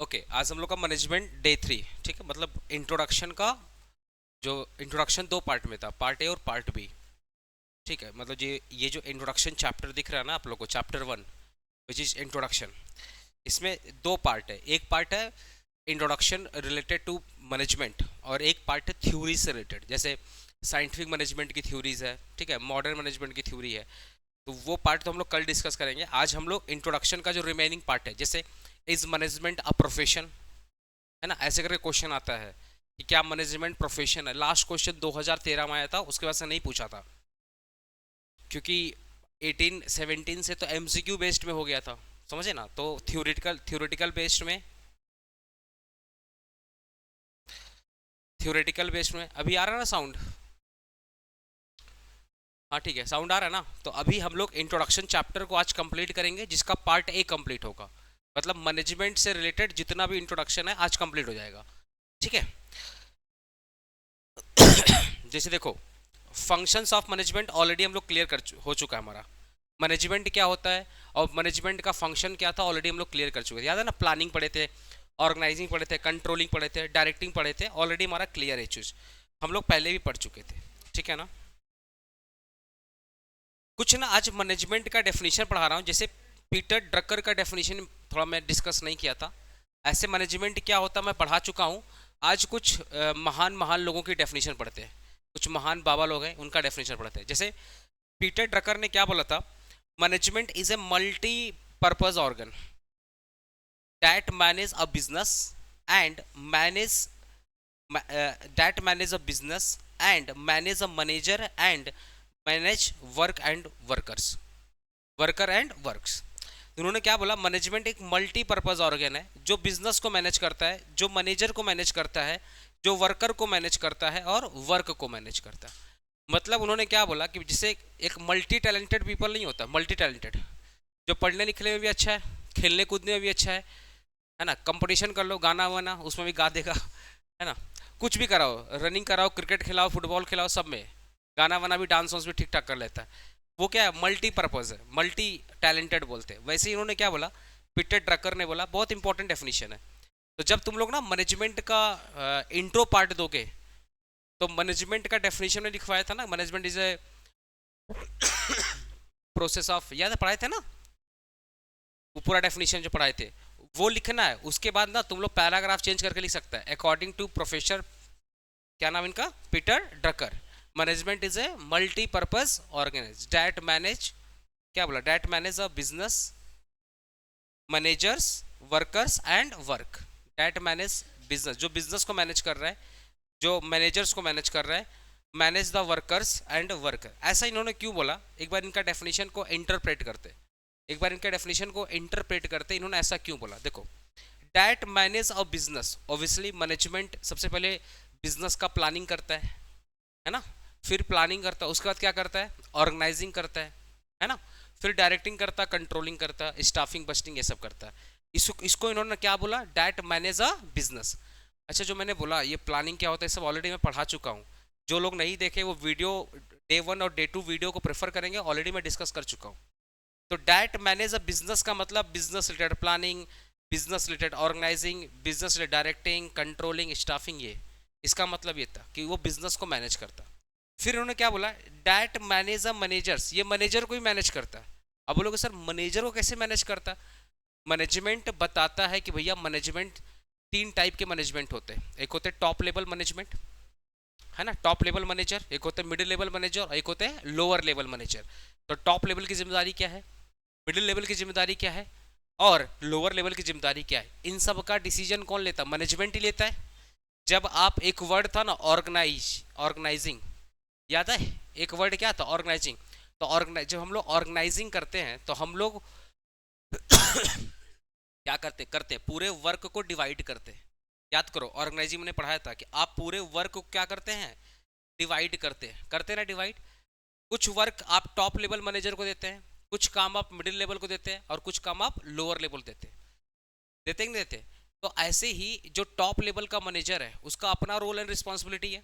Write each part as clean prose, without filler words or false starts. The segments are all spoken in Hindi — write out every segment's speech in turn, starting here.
ओके, आज हम लोग का मैनेजमेंट डे 3। ठीक है, मतलब इंट्रोडक्शन का जो इंट्रोडक्शन दो पार्ट में था, पार्ट ए और पार्ट बी। ठीक है, मतलब ये जो इंट्रोडक्शन चैप्टर दिख रहा है ना आप लोग को, चैप्टर 1 विच इज इंट्रोडक्शन। इसमें दो पार्ट है, एक पार्ट है इंट्रोडक्शन रिलेटेड टू मैनेजमेंट और एक पार्ट है थ्योरी से रिलेटेड, जैसे साइंटिफिक मैनेजमेंट की थ्योरीज है, ठीक है, मॉडर्न मैनेजमेंट की थ्योरी है। तो वो पार्ट तो हम लोग कल डिस्कस करेंगे। आज हम लोग इंट्रोडक्शन का जो रिमेनिंग पार्ट है, जैसे इज मैनेजमेंट अ प्रोफेशन, है ना, ऐसे करके क्वेश्चन आता है कि क्या मैनेजमेंट प्रोफेशन है। लास्ट क्वेश्चन 2013 में आया था, उसके बाद से नहीं पूछा था क्योंकि 1817 से तो एमसीक्यू बेस्ड में हो गया था, समझे ना। तो थ्योरेटिकल बेस्ड में, थ्योरेटिकल बेस्ड में अभी आ रहा है ना साउंड? हाँ ठीक है, साउंड आ रहा है ना। तो अभी हम लोग इंट्रोडक्शन चैप्टर को आज कंप्लीट करेंगे, जिसका पार्ट ए कंप्लीट होगा। मतलब मैनेजमेंट से रिलेटेड जितना भी इंट्रोडक्शन है आज कंप्लीट हो जाएगा। ठीक है, जैसे देखो, फंक्शंस ऑफ मैनेजमेंट ऑलरेडी हम लोग क्लियर हो चुका है हमारा। मैनेजमेंट क्या होता है और मैनेजमेंट का फंक्शन क्या था, ऑलरेडी हम लोग क्लियर कर चुके थे। याद है ना, प्लानिंग पढ़े थे, ऑर्गेनाइजिंग पढ़े थे, कंट्रोलिंग पढ़े थे, डायरेक्टिंग पढ़े थे, ऑलरेडी हमारा क्लियर है चीज, हम लोग पहले भी पढ़ चुके थे। ठीक है ना। कुछ ना, आज मैनेजमेंट का डेफिनेशन पढ़ा रहा हूँ। जैसे पीटर ड्रकर का डेफिनेशन थोड़ा मैं डिस्कस नहीं किया था, ऐसे मैनेजमेंट क्या होता मैं पढ़ा चुका हूँ। आज कुछ महान महान लोगों की डेफिनेशन पढ़ते हैं, कुछ महान बाबा लोग हैं उनका डेफिनेशन पढ़ते हैं। जैसे पीटर ड्रकर ने क्या बोला था, management is a multi purpose organ that manage a business and manage that manage a business and manage a manager and manage work and worker and works. उन्होंने क्या बोला, मैनेजमेंट एक मल्टीपर्पज ऑर्गन है जो बिजनेस को मैनेज करता है, जो मैनेजर को मैनेज करता है, जो वर्कर को मैनेज करता है और वर्क को मैनेज करता है। मतलब उन्होंने क्या बोला कि जैसे एक मल्टी टैलेंटेड पीपल नहीं होता, मल्टी टैलेंटेड जो पढ़ने लिखने में भी अच्छा है, खेलने कूदने में भी अच्छा है ना, कंपटीशन कर लो, गाना वाना उसमें भी गा देगा, है ना, कुछ भी कराओ, रनिंग कराओ, क्रिकेट खिलाओ, फुटबॉल खिलाओ, सब में गाना वाना भी, डांस वांस भी ठीक ठाक कर लेता है। वो क्या है, मल्टी पर्पज है, मल्टी टैलेंटेड बोलते हैं। वैसे ही इन्होंने क्या बोला, पीटर ड्रकर ने बोला, बहुत इंपॉर्टेंट डेफिनेशन है। तो जब तुम लोग ना मैनेजमेंट का इंट्रो पार्ट दोगे, तो मैनेजमेंट का डेफिनेशन में लिखवाया था ना, management is a process of, याद है पढ़ाए थे ना, वो पूरा डेफिनेशन जो पढ़ाए थे वो लिखना है। उसके बाद ना तुम लोग पैराग्राफ चेंज करके लिख सकता है, अकॉर्डिंग टू प्रोफेसर, क्या नाम इनका, Peter Drucker, management is a multipurpose organize that manage, क्या बोला, that manage a business, managers, workers and work. That manage business, जो बिजनेस को मैनेज कर रहा है, जो मैनेजर्स को मैनेज कर रहा है, manage the workers and worker. ऐसा इन्होंने क्यों बोला, एक बार इनका डेफिनेशन को इंटरप्रेट करते, एक बार इनके डेफिनेशन को इंटरप्रेट करते इन्होंने ऐसा क्यों बोला। देखो, that manage a business, obviously management सबसे पहले बिजनेस का प्लानिंग करता है ना, फिर प्लानिंग करता है, उसके बाद क्या करता है, ऑर्गेनाइजिंग करता है ना, फिर डायरेक्टिंग करता है, कंट्रोलिंग करता है, स्टाफिंग बस्टिंग ये सब करता है। इसको इन्होंने क्या बोला, डैट मैनेज अ बिजनेस। अच्छा, जो मैंने बोला ये प्लानिंग क्या होता है, सब ऑलरेडी मैं पढ़ा चुका हूँ। जो लोग नहीं देखे वो वीडियो, डे 1 और डे 2 वीडियो को प्रेफर करेंगे, ऑलरेडी मैं डिस्कस कर चुका हूँ। तो डैट मैनेज अ बिजनेस का मतलब business related planning, business related organizing, business related directing, controlling, staffing, ये इसका मतलब ये था कि वो बिजनेस को मैनेज करता। फिर उन्होंने क्या बोला, डैट मैनेज अ मैनेजर्स, ये मैनेजर को ही मैनेज करता है। अब बोलोगे सर मैनेजर को कैसे मैनेज करता, मैनेजमेंट बताता है कि भैया मैनेजमेंट तीन टाइप के मैनेजमेंट होते हैं। एक होते हैं टॉप लेवल मैनेजमेंट, है ना, टॉप लेवल मैनेजर, एक होते हैं मिडिल लेवल मैनेजर और एक होते हैं लोअर लेवल मैनेजर। तो टॉप लेवल की जिम्मेदारी क्या है, मिडिल लेवल की जिम्मेदारी क्या है और लोअर लेवल की जिम्मेदारी क्या है, इन सब का डिसीजन कौन लेता है, मैनेजमेंट ही लेता है। जब आप, एक वर्ड था ना ऑर्गेनाइजिंग, याद है, एक वर्ड क्या था, ऑर्गेनाइजिंग। तो ऑर्गेनाइज, जब हम लोग ऑर्गेनाइजिंग करते हैं तो हम लोग क्या करते करते पूरे वर्क को डिवाइड करते हैं। याद करो, ऑर्गेनाइजिंग मैंने पढ़ाया था कि आप पूरे वर्क को क्या करते हैं, डिवाइड करते हैं ना, डिवाइड। कुछ वर्क आप टॉप लेवल मैनेजर को देते हैं, कुछ काम आप मिडिल लेवल को देते हैं और कुछ काम आप लोअर लेवल देते हैं, देते नहीं देते। तो ऐसे ही जो टॉप लेवल का मैनेजर है उसका अपना रोल एंड रिस्पॉन्सिबिलिटी है,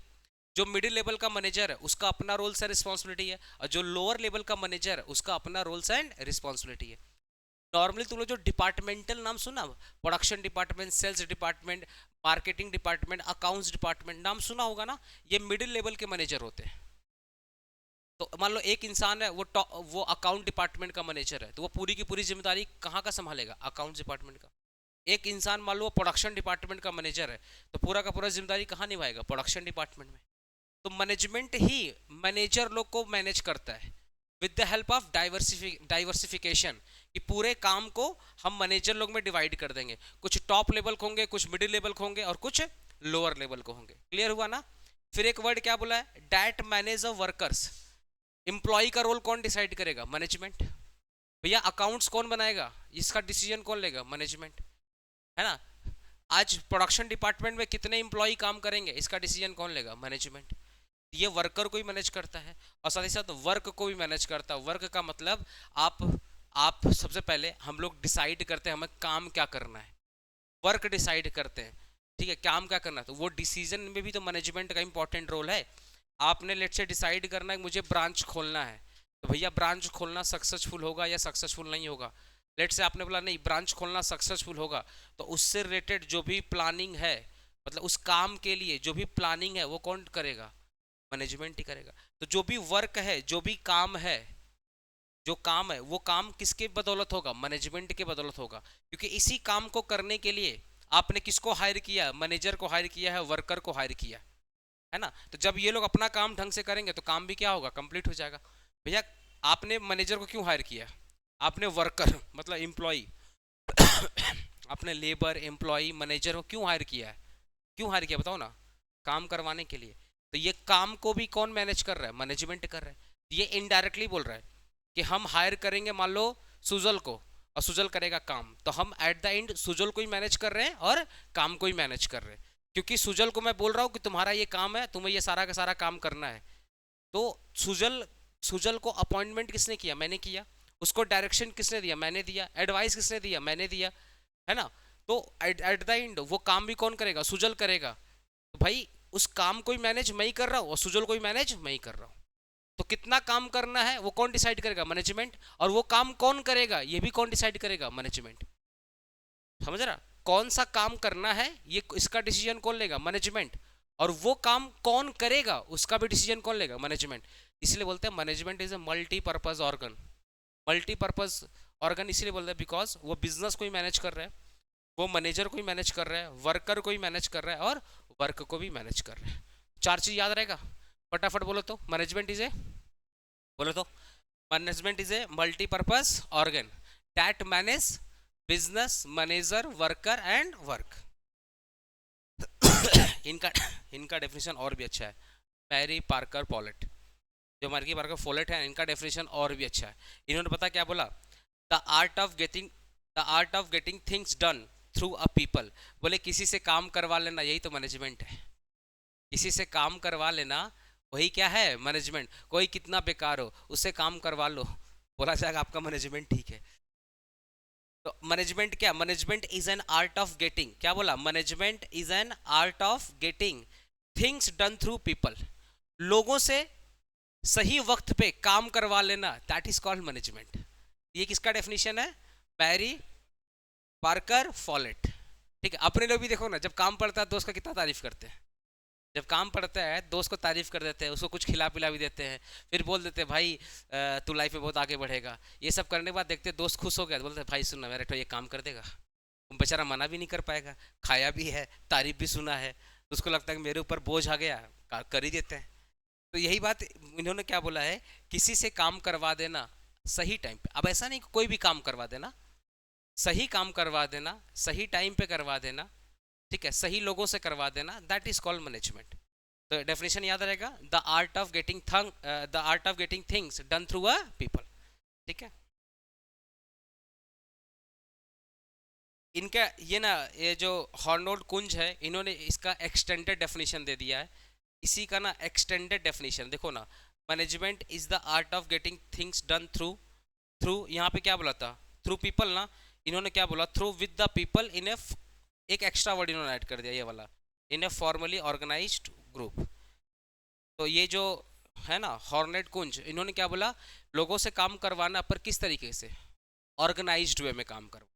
जो मिडिल लेवल का मैनेजर है उसका अपना रोल्स एंड रिस्पॉन्सिबिलिटी है, और जो लोअर लेवल का मैनेजर है उसका अपना रोल्स एंड रिस्पॉन्सिबिलिटी है। नॉर्मली तुम लोग जो डिपार्टमेंटल नाम सुना, production department, sales department, marketing department, accounts department, नाम सुना होगा ना, ये मिडिल लेवल के मैनेजर होते हैं। तो मान लो एक इंसान है, वो अकाउंट डिपार्टमेंट का मैनेजर है, तो वो पूरी की पूरी जिम्मेदारी कहाँ का संभालेगा? अकाउंट डिपार्टमेंट का। एक इंसान मान लो प्रोडक्शन डिपार्टमेंट का मैनेजर है, तो पूरा का पूरा जिम्मेदारी कहाँ निभाएगा? प्रोडक्शन डिपार्टमेंट में। तो मैनेजमेंट ही मैनेजर लोग को मैनेज करता है with the help of diversification, कि पूरे काम को हम मैनेजर लोग में डिवाइड कर देंगे, कुछ टॉप लेवल को होंगे, कुछ मिडिल लेवल को होंगे, और कुछ लोअर लेवल को होंगे। क्लियर हुआ ना? फिर एक वर्ड क्या बोला है? That manage a workers. Employ का रोल कौन डिसाइड करेगा? मैनेजमेंट। भैया अकाउंट्स कौन बनाएगा? इसका डिसीजन कौन लेगा? मैनेजमेंट, है ना। आज प्रोडक्शन डिपार्टमेंट में कितने एम्प्लॉय काम करेंगे, इसका डिसीजन कौन लेगा? मैनेजमेंट। ये वर्कर को भी मैनेज करता है, और साथ ही साथ वर्क को भी मैनेज करता है। वर्क का मतलब आप सबसे पहले हम लोग डिसाइड करते हैं हमें काम क्या करना है, वर्क डिसाइड करते हैं, ठीक है, काम क्या करना है। तो वो डिसीजन में भी तो मैनेजमेंट का इंपॉर्टेंट रोल है। आपने लेट से डिसाइड करना है मुझे ब्रांच खोलना है, तो भैया ब्रांच खोलना सक्सेसफुल होगा या सक्सेसफुल नहीं होगा? लेट से आपने बोला नहीं ब्रांच खोलना सक्सेसफुल होगा, तो उससे रिलेटेड जो भी प्लानिंग है, मतलब उस काम के लिए जो भी प्लानिंग है वो कौन करेगा? मैनेजमेंट ही करेगा। तो जो भी वर्क है, जो भी काम है, जो काम है, वो काम किसके बदौलत होगा? मैनेजमेंट के बदौलत होगा। क्योंकि इसी काम को करने के लिए आपने किसको हायर किया? मैनेजर को हायर किया है, वर्कर को हायर किया है ना। तो जब ये लोग अपना काम ढंग से करेंगे तो काम भी क्या होगा? कंप्लीट हो जाएगा। भैया आपने मैनेजर को क्यों हायर किया? आपने वर्कर मतलब एम्प्लॉय आपने लेबर, एम्प्लॉय, मैनेजर को क्यों हायर किया है? क्यों हायर किया बताओ ना? काम करवाने के लिए। तो ये काम को भी कौन मैनेज कर रहा है? मैनेजमेंट कर रहा है। ये इनडायरेक्टली बोल रहा है कि हम हायर करेंगे मान लो सुजल को, और सुजल करेगा काम, तो हम एट द एंड सुजल को ही मैनेज कर रहे हैं और काम को ही मैनेज कर रहे हैं। क्योंकि सुजल को मैं बोल रहा हूँ कि तुम्हारा ये काम है, तुम्हें ये सारा का सारा काम करना है। तो सुजल सुजल को अपॉइंटमेंट किसने किया? मैंने किया। उसको डायरेक्शन किसने दिया? मैंने दिया। एडवाइस किसने दिया? मैंने दिया, है ना। तो एट द एंड वो काम भी कौन करेगा? सुजल करेगा। तो भाई उस काम को ही मैनेज मैं ही कर रहा हूँ और सुजल को ही मैनेज मैं ही कर रहा हूँ। तो कितना काम करना है वो कौन डिसाइड करेगा? मैनेजमेंट। और वो काम कौन करेगा ये भी कौन डिसाइड करेगा? मैनेजमेंट। समझ रहा? कौन सा काम करना है ये इसका डिसीजन कौन लेगा? मैनेजमेंट। और वो काम कौन करेगा उसका भी डिसीजन कौन लेगा? मैनेजमेंट। इसलिए बोलते हैं management is a multipurpose organ. Multipurpose organ इसलिए बोलते हैं बिकॉज वो बिजनेस को ही मैनेज कर रहा है, वो मैनेजर को ही मैनेज कर रहा है, वर्कर को ही मैनेज कर रहा है, और वर्क को भी मैनेज कर रहा है। चार चीज याद रहेगा? फटाफट बोलो तो। मैनेजमेंट इज ए, बोलो तो। Management is a multipurpose organ that manage business, manager, worker and work. इनका इनका डेफिनेशन और भी अच्छा है। मैरी पार्कर पॉलेट, जो मैरी पार्कर फोलेट है, इनका डेफिनेशन और भी अच्छा है। इन्होंने पता क्या बोला? The art of getting things done through a people. बोले किसी से काम करवा लेना यही तो मैनेजमेंट है। किसी से काम करवा लेना वही क्या है? मैनेजमेंट। कोई कितना बेकार हो उससे काम करवा लो, बोला जाएगा आपका मैनेजमेंट ठीक है। तो मैनेजमेंट क्या? Management is an art of getting, क्या बोला? Management is an art of getting things done through people. लोगों से सही वक्त पे काम करवा लेना, दैट इज कॉल्ड मैनेजमेंट। ये किसका डेफिनेशन है? Mary Parker Follett. ठीक है। अपने लोग भी देखो ना, जब काम पड़ता है दोस्त का कितना तारीफ करते हैं। जब काम पड़ता है दोस्त को तारीफ कर देते हैं, उसको कुछ खिला पिला भी देते हैं, फिर बोल देते हैं भाई तू लाइफ में बहुत आगे बढ़ेगा। ये सब करने के बाद देखते हैं दोस्त खुश हो गया, बोलते हैं भाई सुनना मेरा ये काम कर देगा। बेचारा मना भी नहीं कर पाएगा, खाया भी है, तारीफ भी सुना है, तो उसको लगता है कि मेरे ऊपर बोझ आ गया, कर ही देते हैं। तो यही बात इन्होंने क्या बोला है? किसी से काम करवा देना सही टाइम पे। अब ऐसा नहीं कि कोई भी काम करवा देना, सही काम करवा देना, सही टाइम पे करवा देना, ठीक है, सही लोगों से करवा देना, दैट इज कॉल्ड मैनेजमेंट। तो डेफिनेशन याद रहेगा, the art of getting things done through a people. ठीक है। इनका ये ना, ये जो हॉर्नोल्ड कुंज है, इन्होंने इसका एक्सटेंडेड डेफिनेशन दे दिया है। इसी का ना एक्सटेंडेड डेफिनेशन देखो ना, management is the art of getting things done through through यहाँ पे क्या बोला था? थ्रू पीपल ना। इन्होंने क्या बोला? Through with the people in a, एक एक्स्ट्रा वर्ड इन्होंने ऐड कर दिया ये वाला, in a formally organized group. तो ये जो है ना हॉर्नेट कुंज, इन्होंने क्या बोला? लोगों से काम करवाना, पर किस तरीके से? ऑर्गेनाइज्ड वे में काम करो।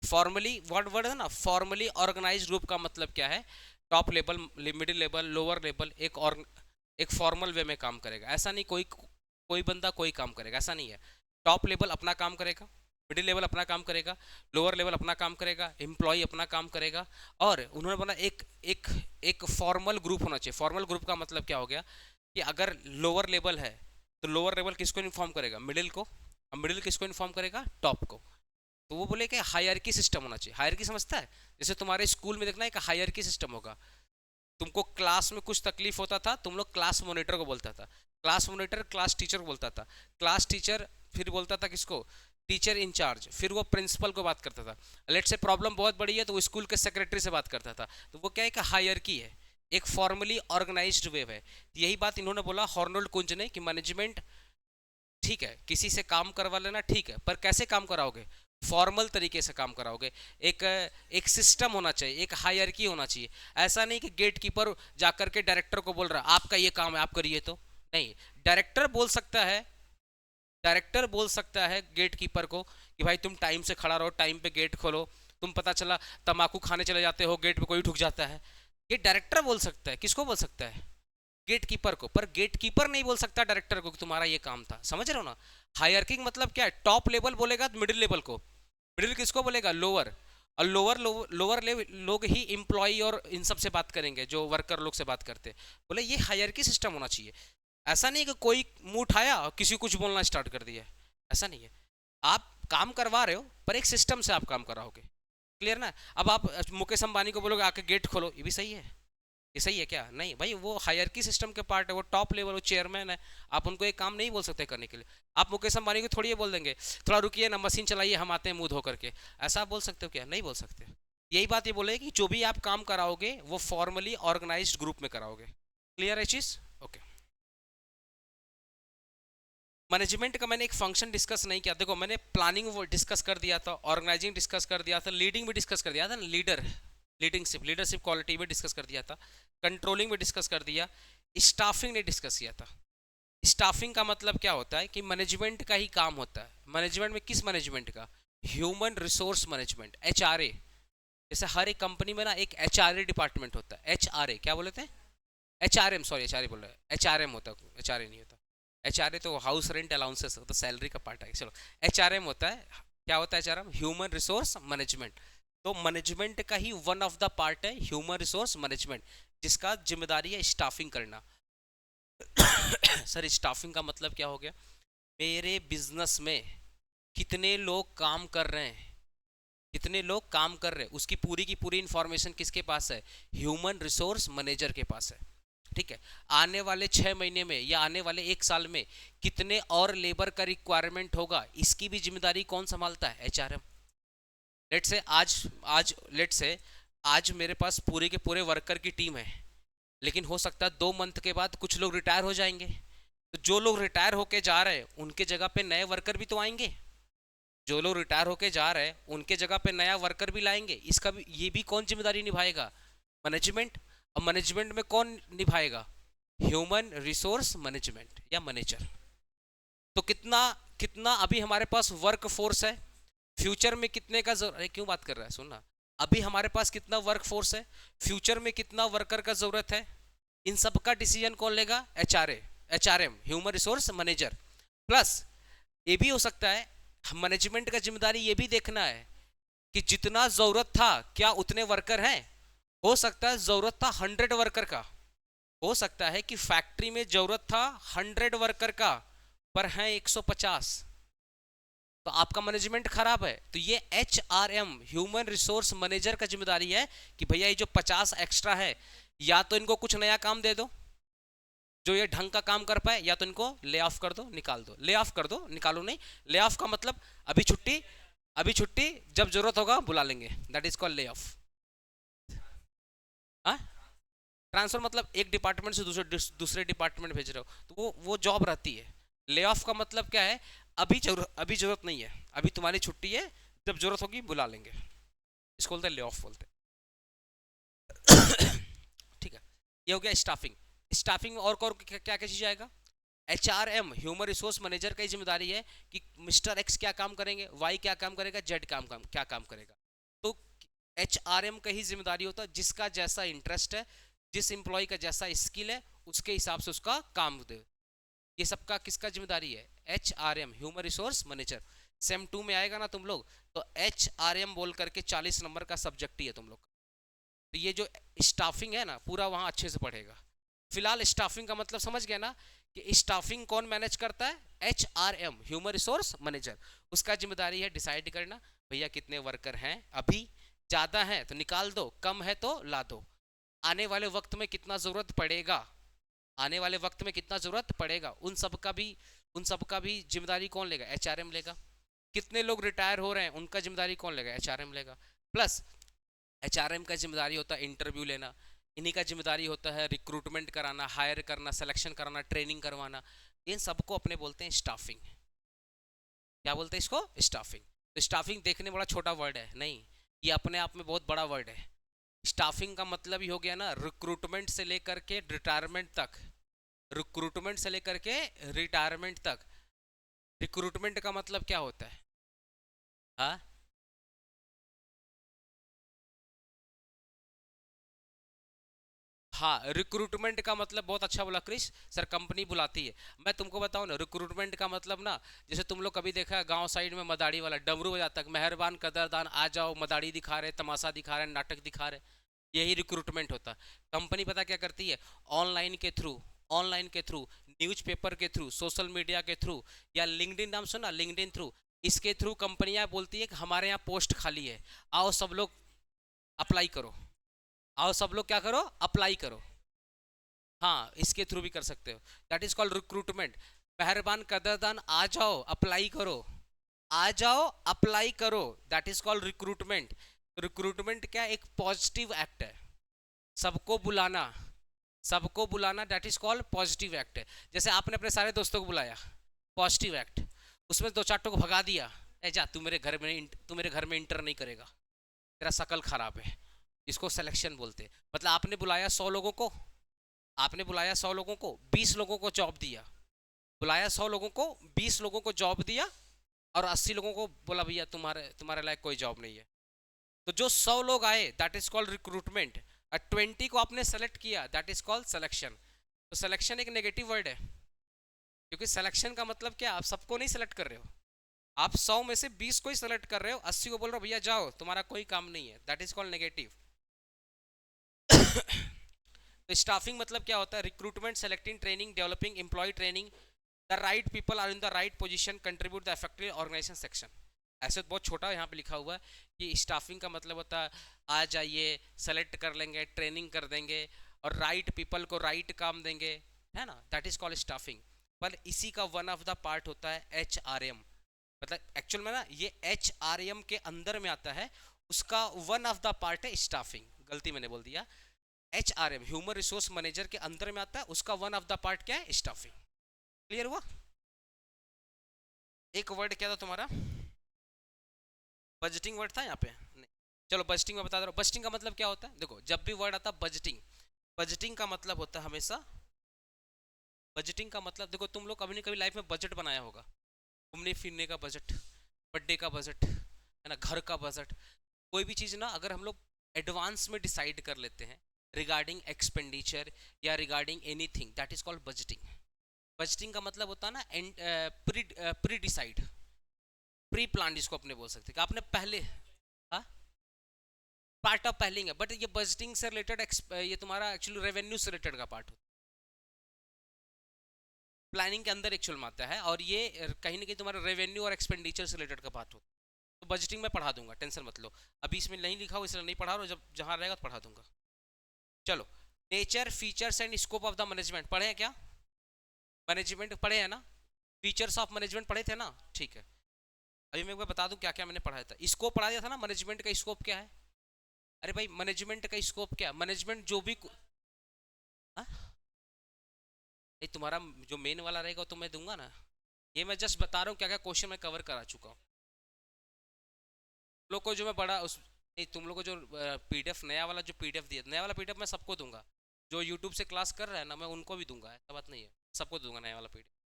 फॉर्मली वर्ड वर्ड है ना, फॉर्मली ऑर्गेनाइज्ड ग्रुप का मतलब क्या है, top level, middle level, lower level, एक फॉर्मल वे में काम करेगा। ऐसा नहीं कोई कोई बंदा कोई काम करेगा, ऐसा नहीं है। टॉप लेवल अपना काम करेगा, मिडिल लेवल अपना काम करेगा, लोअर लेवल अपना काम करेगा, एम्प्लॉय अपना काम करेगा, और उन्होंने बोला एक एक एक फॉर्मल ग्रुप होना चाहिए। फॉर्मल ग्रुप का मतलब क्या हो गया कि अगर लोअर लेवल है तो लोअर लेवल किसको इन्फॉर्म करेगा, मिडिल को, और मिडिल किसको इन्फॉर्म करेगा, टॉप को। तो वो बोले कि हायरकी सिस्टम होना चाहिए। हायरकी समझता है, जैसे तुम्हारे स्कूल में देखना एक हायरकी सिस्टम होगा। तुमको क्लास में कुछ तकलीफ होता था, तुम लोग क्लास मॉनिटर को बोलता था, क्लास मॉनिटर क्लास टीचर को बोलता था, क्लास टीचर फिर बोलता था किसको, टीचर इंचार्ज, फिर वो प्रिंसिपल को बात करता था। लेट से प्रॉब्लम बहुत बड़ी है तो वो स्कूल के सेक्रेटरी से बात करता था। तो वो क्या है कि हायरकी है, एक फॉर्मली ऑर्गेनाइज्ड वे है। यही बात इन्होंने बोला हॉर्नोल्ड कुंज ने कि मैनेजमेंट ठीक है किसी से काम करवा लेना ठीक है, पर कैसे काम कराओगे, फॉर्मल तरीके से काम कराओगे। एक एक सिस्टम होना चाहिए, एक हायरकी होना चाहिए। ऐसा नहीं कि गेट कीपर जाकर के डायरेक्टर को बोल रहा है आपका ये काम है आप करिए, तो नहीं। डायरेक्टर बोल सकता है, डायरेक्टर बोल सकता है गेट कीपर को कि भाई तुम टाइम से खड़ा रहो, टाइम पे गेट खोलो। तुम पता चला तंबाकू खाने चले जाते हो, गेट पे कोई ठुक जाता है, ये डायरेक्टर बोल सकता है। किसको बोल सकता है, गेट कीपर को। पर गेट कीपर नहीं बोल सकता डायरेक्टर को कि तुम्हारा ये काम था। समझ रहे हो ना, हायरकिंग मतलब क्या है, टॉप लेवल बोलेगा तो मिडिल लेवल को, मिडिल किसको बोलेगा, लोअर, और लोअर लोअर लेवल लोग ही इंप्लॉई और इन सब से बात करेंगे, जो वर्कर लोग से बात करते हैं। बोले ये हायरकी सिस्टम होना चाहिए। ऐसा नहीं कि कोई मुंह उठाया और किसी कुछ बोलना स्टार्ट कर दिया, ऐसा नहीं है। आप काम करवा रहे हो पर एक सिस्टम से आप काम कराओगे। क्लियर ना। अब आप मुकेश अंबानी को बोलोगे आके गेट खोलो, ये भी सही है, ये सही है क्या, नहीं भाई, वो हायरकी सिस्टम के पार्ट है, वो टॉप लेवल, वो चेयरमैन है। आप उनको एक काम नहीं बोल सकते करने के लिए। आप मुकेश अंबानी को थोड़ी ये बोल देंगे थोड़ा रुकिए ना मशीन चलाइए हम आते हैं मुंह धो करके, ऐसा आप बोल सकते हो क्या, नहीं बोल सकते। यही बात ये बोले कि जो भी आप काम कराओगे वो फॉर्मली ऑर्गेनाइज्ड ग्रुप में कराओगे। क्लियर है चीज, ओके। मैनेजमेंट का मैंने एक फंक्शन डिस्कस नहीं किया। देखो मैंने प्लानिंग वो डिस्कस कर दिया था, ऑर्गेनाइजिंग डिस्कस कर दिया था, लीडिंग भी डिस्कस कर दिया था ना, लीडर लीडरशिप क्वालिटी में डिस्कस कर दिया था, कंट्रोलिंग में डिस्कस कर दिया, स्टाफिंग ने डिस्कस किया था। स्टाफिंग का मतलब क्या होता है कि मैनेजमेंट का ही काम होता है। मैनेजमेंट में किस मैनेजमेंट का, ह्यूमन रिसोर्स मैनेजमेंट, एचआरए। जैसे हर एक कंपनी में ना एक एचआरए डिपार्टमेंट होता है, एचआरए क्या बोलते हैं, एचआरएम, सॉरी एचआरए बोल रहे हैं, एचआरएम होता है, एचआरए नहीं होता। एचआरए तो हाउस रेंट अलाउंसेस, तो सैलरी का पार्ट है। चलो एचआरएम होता है, क्या होता है एचआरएम, ह्यूमन रिसोर्स मैनेजमेंट। तो मैनेजमेंट का ही वन ऑफ द पार्ट है ह्यूमन रिसोर्स मैनेजमेंट, जिसका जिम्मेदारी है स्टाफिंग करना। सर स्टाफिंग का मतलब क्या हो गया, मेरे बिजनेस में कितने लोग काम कर रहे हैं, कितने लोग काम कर रहे हैं, उसकी पूरी की पूरी इंफॉर्मेशन किसके पास है, ह्यूमन रिसोर्स मैनेजर के पास है। ठीक है, आने वाले 6 महीने में या आने वाले 1 साल में कितने और लेबर का रिक्वायरमेंट होगा, इसकी भी जिम्मेदारी कौन संभालता है, एचआरएम। लेट से आज आज लेट से आज मेरे पास पूरे के पूरे वर्कर की टीम है, लेकिन हो सकता है 2 मंथ के बाद कुछ लोग रिटायर हो जाएंगे। तो जो लोग रिटायर होके जा रहे हैं उनके जगह पे नए वर्कर भी तो आएंगे, जो लोग रिटायर होके जा रहे हैं उनके जगह पे नया वर्कर भी लाएंगे। इसका भी, ये भी कौन जिम्मेदारी निभाएगा, मैनेजमेंट। और मैनेजमेंट में कौन निभाएगा, ह्यूमन रिसोर्स मैनेजमेंट या मैनेजर। तो कितना कितना अभी हमारे पास वर्क फोर्स है, फ्यूचर में कितने का जरूरत, क्यों बात कर रहा है सुनना, अभी हमारे पास कितना वर्क फोर्स है, फ्यूचर में कितना वर्कर का जरूरत है, इन सब का डिसीजन कौन लेगा, HRA, HRM, human resource manager. Plus ये भी हो सकता है मैनेजमेंट का जिम्मेदारी ये भी देखना है कि जितना जरूरत था क्या उतने वर्कर हैं। हो सकता है जरूरत था 100 वर्कर का, हो सकता है कि फैक्ट्री में जरूरत था 100 वर्कर का पर हैं 150, तो आपका मैनेजमेंट खराब है। तो ये एचआरएम, ह्यूमन रिसोर्स मैनेजर का जिम्मेदारी है कि भैया ये जो 50 एक्स्ट्रा है या तो इनको कुछ नया काम दे दो जो ये ढंग का काम कर पाए, या तो इनको ले ऑफ कर दो, निकाल दो, ले ऑफ कर दो, निकालो नहीं। ले ऑफ का मतलब अभी छुट्टी, अभी छुट्टी, जब जरूरत होगा बुला लेंगे, that is called lay off. हाँ, ट्रांसफर मतलब एक डिपार्टमेंट से दूसरे डिपार्टमेंट भेज रहे हो तो वो जॉब रहती है। ले ऑफ का मतलब क्या है, अभी जरूरत नहीं है, अभी तुम्हारी छुट्टी है, जब जरूरत होगी बुला लेंगे, इसको बोलते हैं ले ऑफ बोलते हैं। ठीक है, ये हो गया स्टाफिंग। स्टाफिंग में और क्या क्या चीज आएगा, HRM ह्यूमन रिसोर्स मैनेजर की जिम्मेदारी है कि मिस्टर एक्स क्या काम करेंगे, वाई क्या काम करेगा, जेड क्या काम करेगा। तो HRM का ही जिम्मेदारी होता है, जिसका जैसा इंटरेस्ट है, जिस एम्प्लॉय का जैसा स्किल है, उसके हिसाब से उसका काम दे। ये सबका किसका जिम्मेदारी है? HRM human resource manager. Same 2 में आएगा ना तुम लोग, तो HRM बोल करके 40 नंबर का सब्जेक्ट ही है तुम लोग का। तो ये जो स्टाफिंग है ना, पूरा वहां अच्छे से पढ़ेगा। फिलहाल स्टाफिंग का मतलब समझ गया ना, कि स्टाफिंग कौन मैनेज करता है? HRM human resource manager. उसका जिम्मेदारी है डिसाइड करना भैया कितने वर्कर हैं, अभी ज़्यादा हैं तो निकाल दो, कम है तो ला दो, आने वाले वक्त में कितना ज़रूरत पड़ेगा, आने वाले वक्त में कितना ज़रूरत पड़ेगा, उन सब का भी जिम्मेदारी कौन लेगा? HRM लेगा। कितने लोग रिटायर हो रहे हैं, उनका जिम्मेदारी कौन लेगा? HRM लेगा। प्लस HRM का जिम्मेदारी होता है इंटरव्यू लेना, इन्हीं का जिम्मेदारी होता है रिक्रूटमेंट कराना, हायर करना, सिलेक्शन कराना, ट्रेनिंग करवाना। इन सबको अपने बोलते हैं स्टाफिंग। क्या बोलते हैं इसको? स्टाफिंग। तो स्टाफिंग देखने बड़ा छोटा वर्ड है, नहीं, ये अपने आप में बहुत बड़ा वर्ड है। स्टाफिंग का मतलब ही हो गया ना, रिक्रूटमेंट से लेकर के रिटायरमेंट तक, रिक्रूटमेंट से लेकर के रिटायरमेंट तक। रिक्रूटमेंट का मतलब क्या होता है? हाँ, हाँ, रिक्रूटमेंट का मतलब बहुत अच्छा बोला क्रिश सर, कंपनी बुलाती है। मैं तुमको बताऊं ना, रिक्रूटमेंट का मतलब ना, जैसे तुम लोग कभी देखा है गांव साइड में मदारी वाला डमरू बजाता है, मेहरबान कदरदान आ जाओ, मदारी दिखा रहे, तमाशा दिखा रहे, नाटक दिखा रहे, यही रिक्रूटमेंट होता है। कंपनी पता क्या करती है? ऑनलाइन के थ्रू, ऑनलाइन के थ्रू, न्यूज़पेपर के थ्रू, सोशल मीडिया के थ्रू, या लिंक्डइन, नाम सुना, लिंक्डइन थ्रू, इसके थ्रू कंपनियां बोलती है कि हमारे यहाँ पोस्ट खाली है, आओ सब लोग अप्लाई करो, आओ सब लोग क्या करो? अप्लाई करो। हाँ, इसके थ्रू भी कर सकते हो, दैट इज कॉल्ड रिक्रूटमेंट। मेहरबान कदरदान आ जाओ अप्लाई करो, आ जाओ अप्लाई करो, that is called recruitment. Recruitment क्या? एक पॉजिटिव एक्ट है, सबको बुलाना, सबको बुलाना, that is called positive act है। जैसे आपने अपने सारे दोस्तों को बुलाया, पॉजिटिव एक्ट। उसमें दो चार को भगा दिया, ए जा तू मेरे घर में इंटर नहीं करेगा, तेरा शकल खराब है, इसको सिलेक्शन बोलते हैं। मतलब आपने बुलाया 100 लोगों को, आपने बुलाया 100 लोगों को, 20 लोगों को जॉब दिया, बुलाया 100 लोगों को, 20 लोगों को जॉब दिया, और 80 लोगों को बोला भैया तुम्हारे तुम्हारे लायक कोई जॉब नहीं है। तो जो 100 लोग आए दैट इज कॉल्ड रिक्रूटमेंट, और 20 को आपने सेलेक्ट किया दैट इज कॉल्ड सिलेक्शन। तो सिलेक्शन एक नेगेटिव वर्ड है, क्योंकि सिलेक्शन का मतलब क्या? आप सबको नहीं सेलेक्ट कर रहे हो, आप 100 में से 20 को ही सेलेक्ट कर रहे हो, 80 को बोल रहे हो भैया जाओ तुम्हारा कोई काम नहीं है, दैट इज कॉल्ड नेगेटिव। तो स्टाफिंग मतलब क्या होता है? Recruitment, selecting, training, developing employ, training the right people are in the right position, contribute the effective organization section. ऐसे तो बहुत छोटा यहाँ पे लिखा हुआ है कि स्टाफिंग का मतलब होता है आ जाइए, सेलेक्ट कर लेंगे, ट्रेनिंग कर देंगे, और राइट पीपल को राइट काम देंगे, है ना, दैट इज कॉल्ड स्टाफिंग। पर इसी का वन ऑफ द पार्ट होता है HRM। मतलब एक्चुअल में ना ये HRM के अंदर में आता है, उसका वन ऑफ द पार्ट है स्टाफिंग, गलती मैंने बोल दिया। HRM ह्यूमन रिसोर्स मैनेजर के अंदर में आता है, उसका वन ऑफ द पार्ट क्या है? स्टाफिंग। क्लियर हुआ? एक वर्ड क्या था तुम्हारा? बजटिंग वर्ड था यहाँ पे? नहीं, चलो बजटिंग में बता दो। बजटिंग का मतलब क्या होता है? देखो, जब भी वर्ड आता है बजटिंग, बजटिंग का मतलब होता है हमेशा, बजटिंग का मतलब, देखो तुम लोग कभी ना कभी लाइफ में बजट बनाया होगा, घूमने फिरने का बजट, बर्थडे का बजट, है ना, घर का बजट। कोई भी चीज़ ना अगर हम लोग एडवांस में डिसाइड कर लेते हैं रिगार्डिंग एक्सपेंडिचर या regarding anything, that is called budgeting. Budgeting का मतलब होता है ना प्री डिसाइड, प्री प्लान, जिसको अपने बोल सकते हैं कि आपने पहले, हाँ, पार्ट ऑफ प्लानिंग है, बट ये बजटिंग से रिलेटेड, ये तुम्हारा एक्चुअली रेवेन्यू से रिलेटेड का पार्ट होता है, प्लानिंग के अंदर एक्चुअल में आता है, और ये कहीं ना कहीं तुम्हारा रेवेन्यू और एक्सपेंडिचर से रिलेटेड का पार्ट होता है। तो बजटिंग में पढ़ा दूंगा, टेंशन मत लो, अभी इसमें नहीं लिखा हो इसलिए नहीं पढ़ा रहा हूँ, जब जहाँ रहेगा तो पढ़ा दूंगा। चलो, nature, features and scope of the management पढ़े हैं क्या? मैनेजमेंट पढ़े हैं ना? फीचर्स ऑफ मैनेजमेंट पढ़े थे ना? ठीक है, अभी मैं एक बार बता दूं क्या क्या मैंने पढ़ाया था। स्कोप पढ़ा दिया था ना, मैनेजमेंट का स्कोप क्या है? अरे भाई, मैनेजमेंट का स्कोप क्या? मैनेजमेंट जो भी हाँ? नहीं, तुम्हारा जो मेन वाला रहेगा तो मैं दूंगा ना, ये मैं जस्ट बता रहा हूँ क्या क्या क्वेश्चन मैं कवर करा चुका हूँ। तुम लोग को जो मैं बड़ा उस नहीं, तुम लोग को जो PDF नया वाला जो PDF दिया, नया वाला PDF मैं सबको दूंगा, जो यूट्यूब से क्लास कर रहा है ना, मैं उनको भी दूंगा, ऐसा बात नहीं है, सबको दूंगा नया वाला PDF।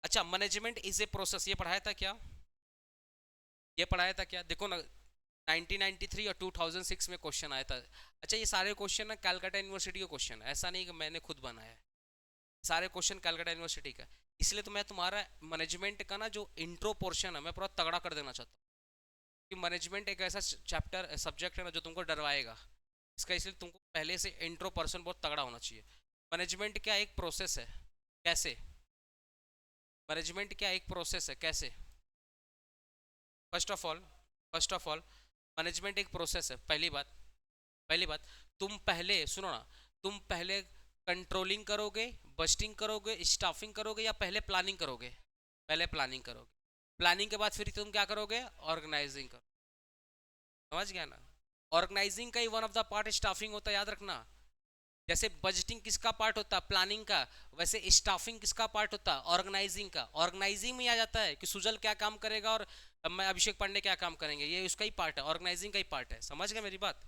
अच्छा, मैनेजमेंट इज ए प्रोसेस, ये पढ़ाया था क्या? ये पढ़ाया था क्या? देखो ना, 1993 और 2006 में क्वेश्चन आया था। अच्छा, ये सारे क्वेश्चन ना कैलकाटा यूनिवर्सिटी के क्वेश्चन है, ऐसा नहीं कि मैंने खुद बनाया है। सारे क्वेश्चन कैलकाटा यूनिवर्सिटी का। इसलिए तो मैं तुम्हारा मैनेजमेंट का ना जो इंट्रो पोर्शन है मैं पूरा तगड़ा कर देना चाहता हूँ, कि मैनेजमेंट एक ऐसा चैप्टर सब्जेक्ट है ना जो तुमको डरवाएगा इसका, इसलिए तुमको पहले से इंट्रो पर्सन बहुत तगड़ा होना चाहिए। मैनेजमेंट क्या एक प्रोसेस है? कैसे? मैनेजमेंट क्या एक प्रोसेस है? कैसे? फर्स्ट ऑफ ऑल मैनेजमेंट एक प्रोसेस है, पहली बात। पहली बात, तुम पहले सुनो ना, तुम पहले कंट्रोलिंग करोगे, बस्टिंग करोगे, स्टाफिंग करोगे, या पहले प्लानिंग करोगे? पहले प्लानिंग करोगे। प्लानिंग के बाद फिर तुम क्या करोगे? ऑर्गेनाइजिंग करो। समझ गया ना? ऑर्गेनाइजिंग का ही one of the part staffing होता है, याद रखना। जैसे बजटिंग किसका पार्ट होता है? प्लानिंग का। वैसे स्टाफिंग किसका पार्ट होता है? ऑर्गेनाइजिंग का। ऑर्गेनाइजिंग में आ जाता है कि सुजल क्या काम करेगा और मैं अभिषेक पांडे क्या काम करेंगे, ये उसका ही पार्ट है, ऑर्गेनाइजिंग का ही पार्ट है। समझ गए मेरी बात?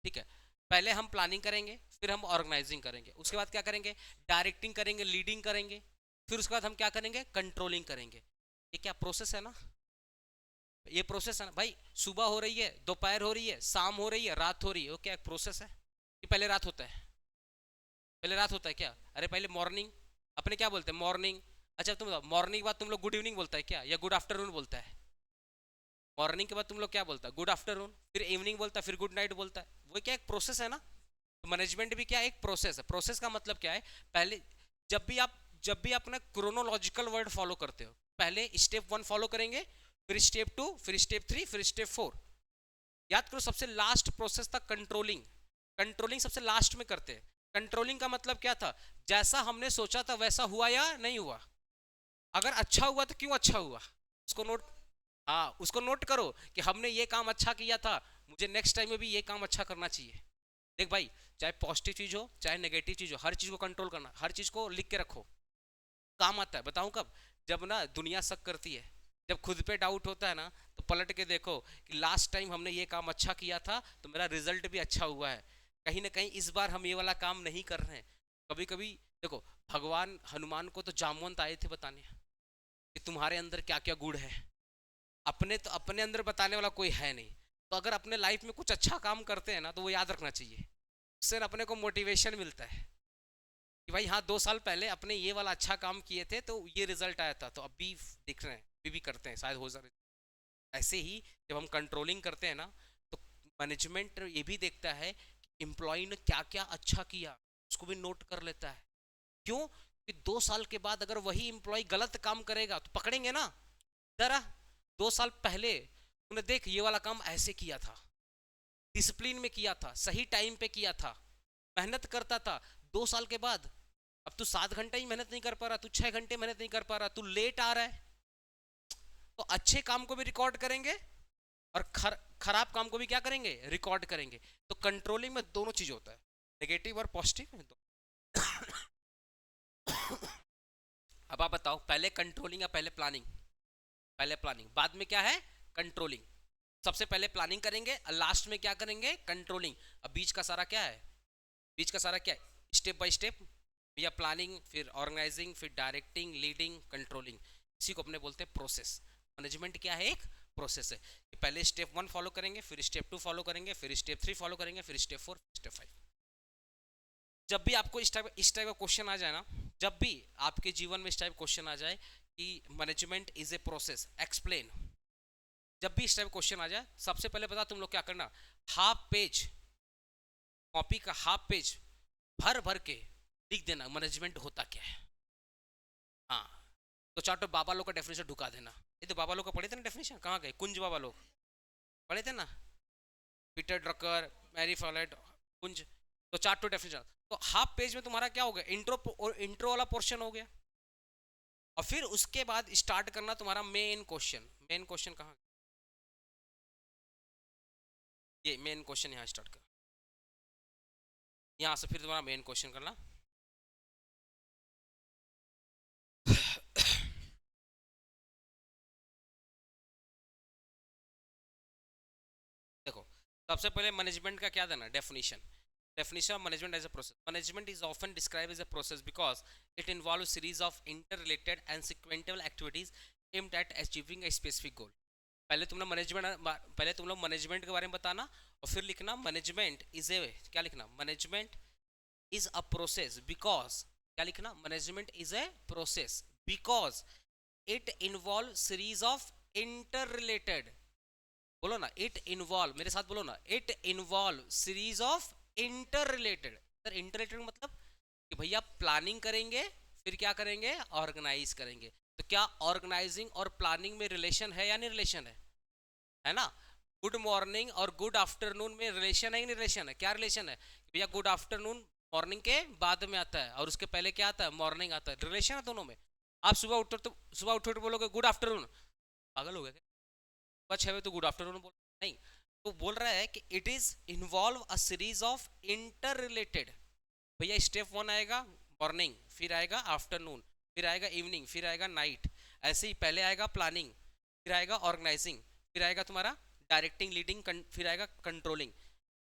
ठीक है। पहले हम प्लानिंग करेंगे, फिर हम ऑर्गेनाइजिंग करेंगे, उसके बाद क्या करेंगे? डायरेक्टिंग करेंगे, लीडिंग करेंगे, फिर उसके बाद हम क्या करेंगे? कंट्रोलिंग करेंगे। ये क्या प्रोसेस है ना? ये प्रोसेस है ना भाई। सुबह हो रही है, दोपहर हो रही है, शाम हो रही है, रात हो रही है, वो क्या एक प्रोसेस है? कि पहले रात होता है? पहले रात होता है क्या? अरे पहले मॉर्निंग। अपने क्या बोलते हैं? मॉर्निंग। अच्छा तुम बताओ, मॉर्निंग के बाद तुम लोग गुड इवनिंग बोलता है क्या, या गुड आफ्टरनून बोलता है? मॉर्निंग के बाद तुम लोग क्या बोलता है? Good afternoon. फिर इवनिंग बोलता है, फिर गुड नाइट बोलता है। वो क्या एक प्रोसेस है ना? तो मैनेजमेंट भी क्या एक प्रोसेस है। प्रोसेस का मतलब क्या है? पहले जब भी अपना क्रोनोलॉजिकल वर्ड फॉलो करते हो, पहले स्टेप 1 फॉलो करेंगे, फिर स्टेप 2, फिर स्टेप 3, फिर स्टेप 4। याद करो, सबसे लास्ट प्रोसेस था कंट्रोलिंग। कंट्रोलिंग सबसे लास्ट में करते हैं। कंट्रोलिंग का मतलब क्या था? जैसा हमने सोचा था वैसा हुआ या नहीं हुआ। अगर अच्छा हुआ तो क्यों अच्छा हुआ, उसको नोट। हाँ, उसको नोट करो कि हमने ये काम अच्छा किया था, मुझे नेक्स्ट टाइम में भी ये काम अच्छा करना चाहिए। देख भाई, चाहे पॉजिटिव चीज हो चाहे नेगेटिव चीज हो, हर चीज को कंट्रोल करना, हर चीज को लिख के रखो। काम आता है, बताऊं कब? जब ना दुनिया शक करती है, जब खुद पे डाउट होता है ना, तो पलट के देखो कि लास्ट टाइम हमने ये काम अच्छा किया था तो मेरा रिजल्ट भी अच्छा हुआ है। कहीं ना कहीं इस बार हम ये वाला काम नहीं कर रहे हैं। कभी कभी देखो, भगवान हनुमान को तो जामवंत आए थे बताने कि तुम्हारे अंदर क्या क्या गुण है। अपने अंदर बताने वाला कोई है नहीं। तो अगर अपने लाइफ में कुछ अच्छा काम करते हैं ना, तो वो याद रखना चाहिए। उससे अपने को मोटिवेशन मिलता है कि भाई हाँ, 2 साल पहले अपने ये वाला अच्छा काम किए थे तो ये रिजल्ट आया था, तो अभी दिख रहे हैं, अभी भी करते हैं, शायद हो जाए। ऐसे ही जब हम कंट्रोलिंग करते हैं ना, तो मैनेजमेंट ये भी देखता है कि एम्प्लॉय ने क्या क्या अच्छा किया, उसको भी नोट कर लेता है। क्यों? कि 2 साल के बाद अगर वही एम्प्लॉय गलत काम करेगा तो पकड़ेंगे ना। जरा 2 साल पहले तूने देख ये वाला काम ऐसे किया था, डिसिप्लिन में किया था, सही टाइम पे किया था, मेहनत करता था। 2 साल के बाद अब तू 7 घंटे ही मेहनत नहीं कर पा रहा, तू 6 घंटे मेहनत नहीं कर पा रहा, तू लेट आ रहा है। तो अच्छे काम को भी रिकॉर्ड करेंगे और खराब काम को भी क्या करेंगे? रिकॉर्ड करेंगे। तो कंट्रोलिंग में दोनों चीज होता है, नेगेटिव और पॉजिटिव। अब आप बताओ, पहले कंट्रोलिंग या पहले प्लानिंग? पहले प्लानिंग, बाद में क्या है? कंट्रोलिंग। सबसे पहले प्लानिंग करेंगे और लास्ट में क्या करेंगे? कंट्रोलिंग। अब बीच का सारा क्या है? बीच का सारा क्या है? स्टेप बाय स्टेप, या प्लानिंग, फिर ऑर्गेनाइजिंग, फिर डायरेक्टिंग, लीडिंग, कंट्रोलिंग। इसी को अपने बोलते हैं प्रोसेस। मैनेजमेंट क्या है? एक प्रोसेस है। पहले स्टेप 1 फॉलो करेंगे, फिर स्टेप 2 फॉलो करेंगे, फिर स्टेप 3 फॉलो करेंगे, फिर स्टेप 4, स्टेप 5। जब भी आपको इस टाइप का क्वेश्चन आ जाए ना, जब भी आपके जीवन में इस टाइप क्वेश्चन आ जाए कि management is a process, explain, जब भी इस टाइप क्वेश्चन आ जाए, सबसे पहले बता तुम लोग क्या करना, हाफ पेज, कॉपी का हाफ पेज भर भर के लिख देना मैनेजमेंट होता क्या है। हाँ, तो चार्ट बाबा लोग का डेफिनेशन ढुका देना। ये तो बाबा लोग का पढ़े थे ना डेफिनेशन, कहाँ गए कुंज बाबा लोग? पढ़े थे ना, पीटर ड्रकर, मैरी फॉलेट, कुंज। तो चार्ट टू डेफिनेशन, तो हाफ पेज में तुम्हारा क्या हो गया? इंट्रो वाला पोर्शन हो गया। और फिर उसके बाद स्टार्ट करना तुम्हारा मेन क्वेश्चन। मेन क्वेश्चन कहाँ? ये मेन क्वेश्चन यहाँ स्टार्ट कर, यहाँ से फिर तुम्हारा मेन क्वेश्चन करना। देखो, सबसे पहले मैनेजमेंट का क्या देना? Definition. Definition of management as a process. Management is often described as a process because it involves series of interrelated and sequential activities aimed at achieving a specific goal. पहले तुम लोग मैनेजमेंट के बारे में बताना और फिर लिखना मैनेजमेंट इज ए, क्या लिखना, management is a process because, क्या लिखना, management is a process because it involve series of interrelated, बोलो ना, इट इन्वॉल्व, मेरे साथ बोलो ना, it involve series of interrelated. Sir interrelated मतलब कि भैया प्लानिंग करेंगे फिर क्या करेंगे, ऑर्गेनाइज करेंगे। तो क्या ऑर्गेनाइजिंग और प्लानिंग में रिलेशन है या नहीं रिलेशन है ना? गुड मॉर्निंग और गुड आफ्टरनून में रिलेशन है कि नहीं रिलेशन है? क्या रिलेशन है भैया? गुड आफ्टरनून मॉर्निंग के बाद में आता है और उसके पहले क्या आता है, मॉर्निंग आता है, रिलेशन है दोनों में। आप सुबह उठो तो सुबह उठो तो बोलोगे गुड आफ्टरनून, पागल हो गए क्या? सुबह 6 बजे तो गुड आफ्टरनून बोल नहीं। तो बोल रहा है कि it is involve a series of inter related. भैया स्टेप 1 आएगा मॉर्निंग, फिर आएगा आफ्टरनून, फिर आएगा इवनिंग, फिर आएगा नाइट। ऐसे ही पहले आएगा प्लानिंग, फिर आएगा ऑर्गेनाइजिंग, फिर आएगा तुम्हारा डायरेक्टिंग लीडिंग, फिर आएगा controlling.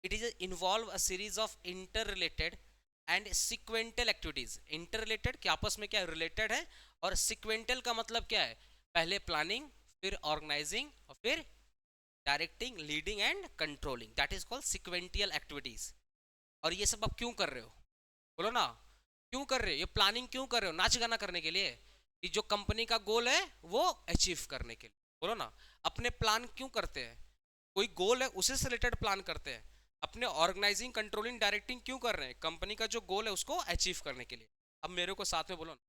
It is involve a series of interrelated and sequential activities. Interrelated कि आपस में क्या रिलेटेड है, और सिक्वेंटल का मतलब क्या है, पहले प्लानिंग फिर ऑर्गेनाइजिंग और फिर directing leading and controlling, that is called sequential activities. और ये सब आप क्यों कर रहे हो, बोलो ना, क्यों कर रहे हो ये प्लानिंग, क्यों कर रहे हो? नाच गाना करने के लिए कि जो कंपनी का गोल है वो अचीव करने के लिए, बोलो ना। अपने प्लान क्यों करते हैं? कोई गोल है उसे से रिलेटेड प्लान करते हैं। अपने ऑर्गेनाइजिंग कंट्रोलिंग डायरेक्टिंग क्यों कर रहे हैं? कंपनी का जो गोल है उसको अचीव करने के लिए। अब मेरे को साथ में बोलो ना,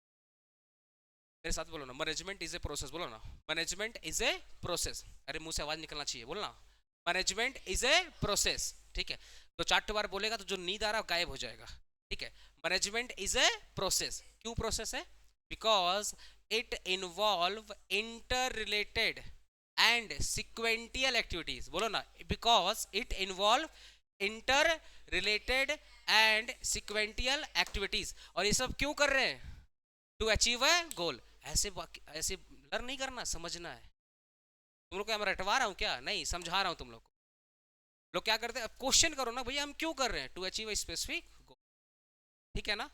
मेरे साथ बोलो ना, मैनेजमेंट इज ए प्रोसेस, बोलो ना, मैनेजमेंट इज ए प्रोसेस। अरे मुंह से आवाज निकलना चाहिए, बोलो ना, मैनेजमेंट इज ए प्रोसेस। ठीक है, तो 4 बार बोलेगा तो जो नींद आ रहा है गायब हो जाएगा। ठीक है, मैनेजमेंट इज ए प्रोसेस। क्यों प्रोसेस है? Because it involve interrelated and sequential activities, बोलो ना, because it involve interrelated and sequential activities. और ये सब क्यों कर रहे हैं? To achieve a goal. ऐसे ऐसे लर्न नहीं करना, समझना है। तुम लोग क्या मैं रटवा रहा हूँ क्या? नहीं, समझा रहा हूँ तुम लोग को। लोग क्या करते हैं, क्वेश्चन करो ना भैया, हम क्यों कर रहे हैं? To achieve a specific goal. ठीक है ना?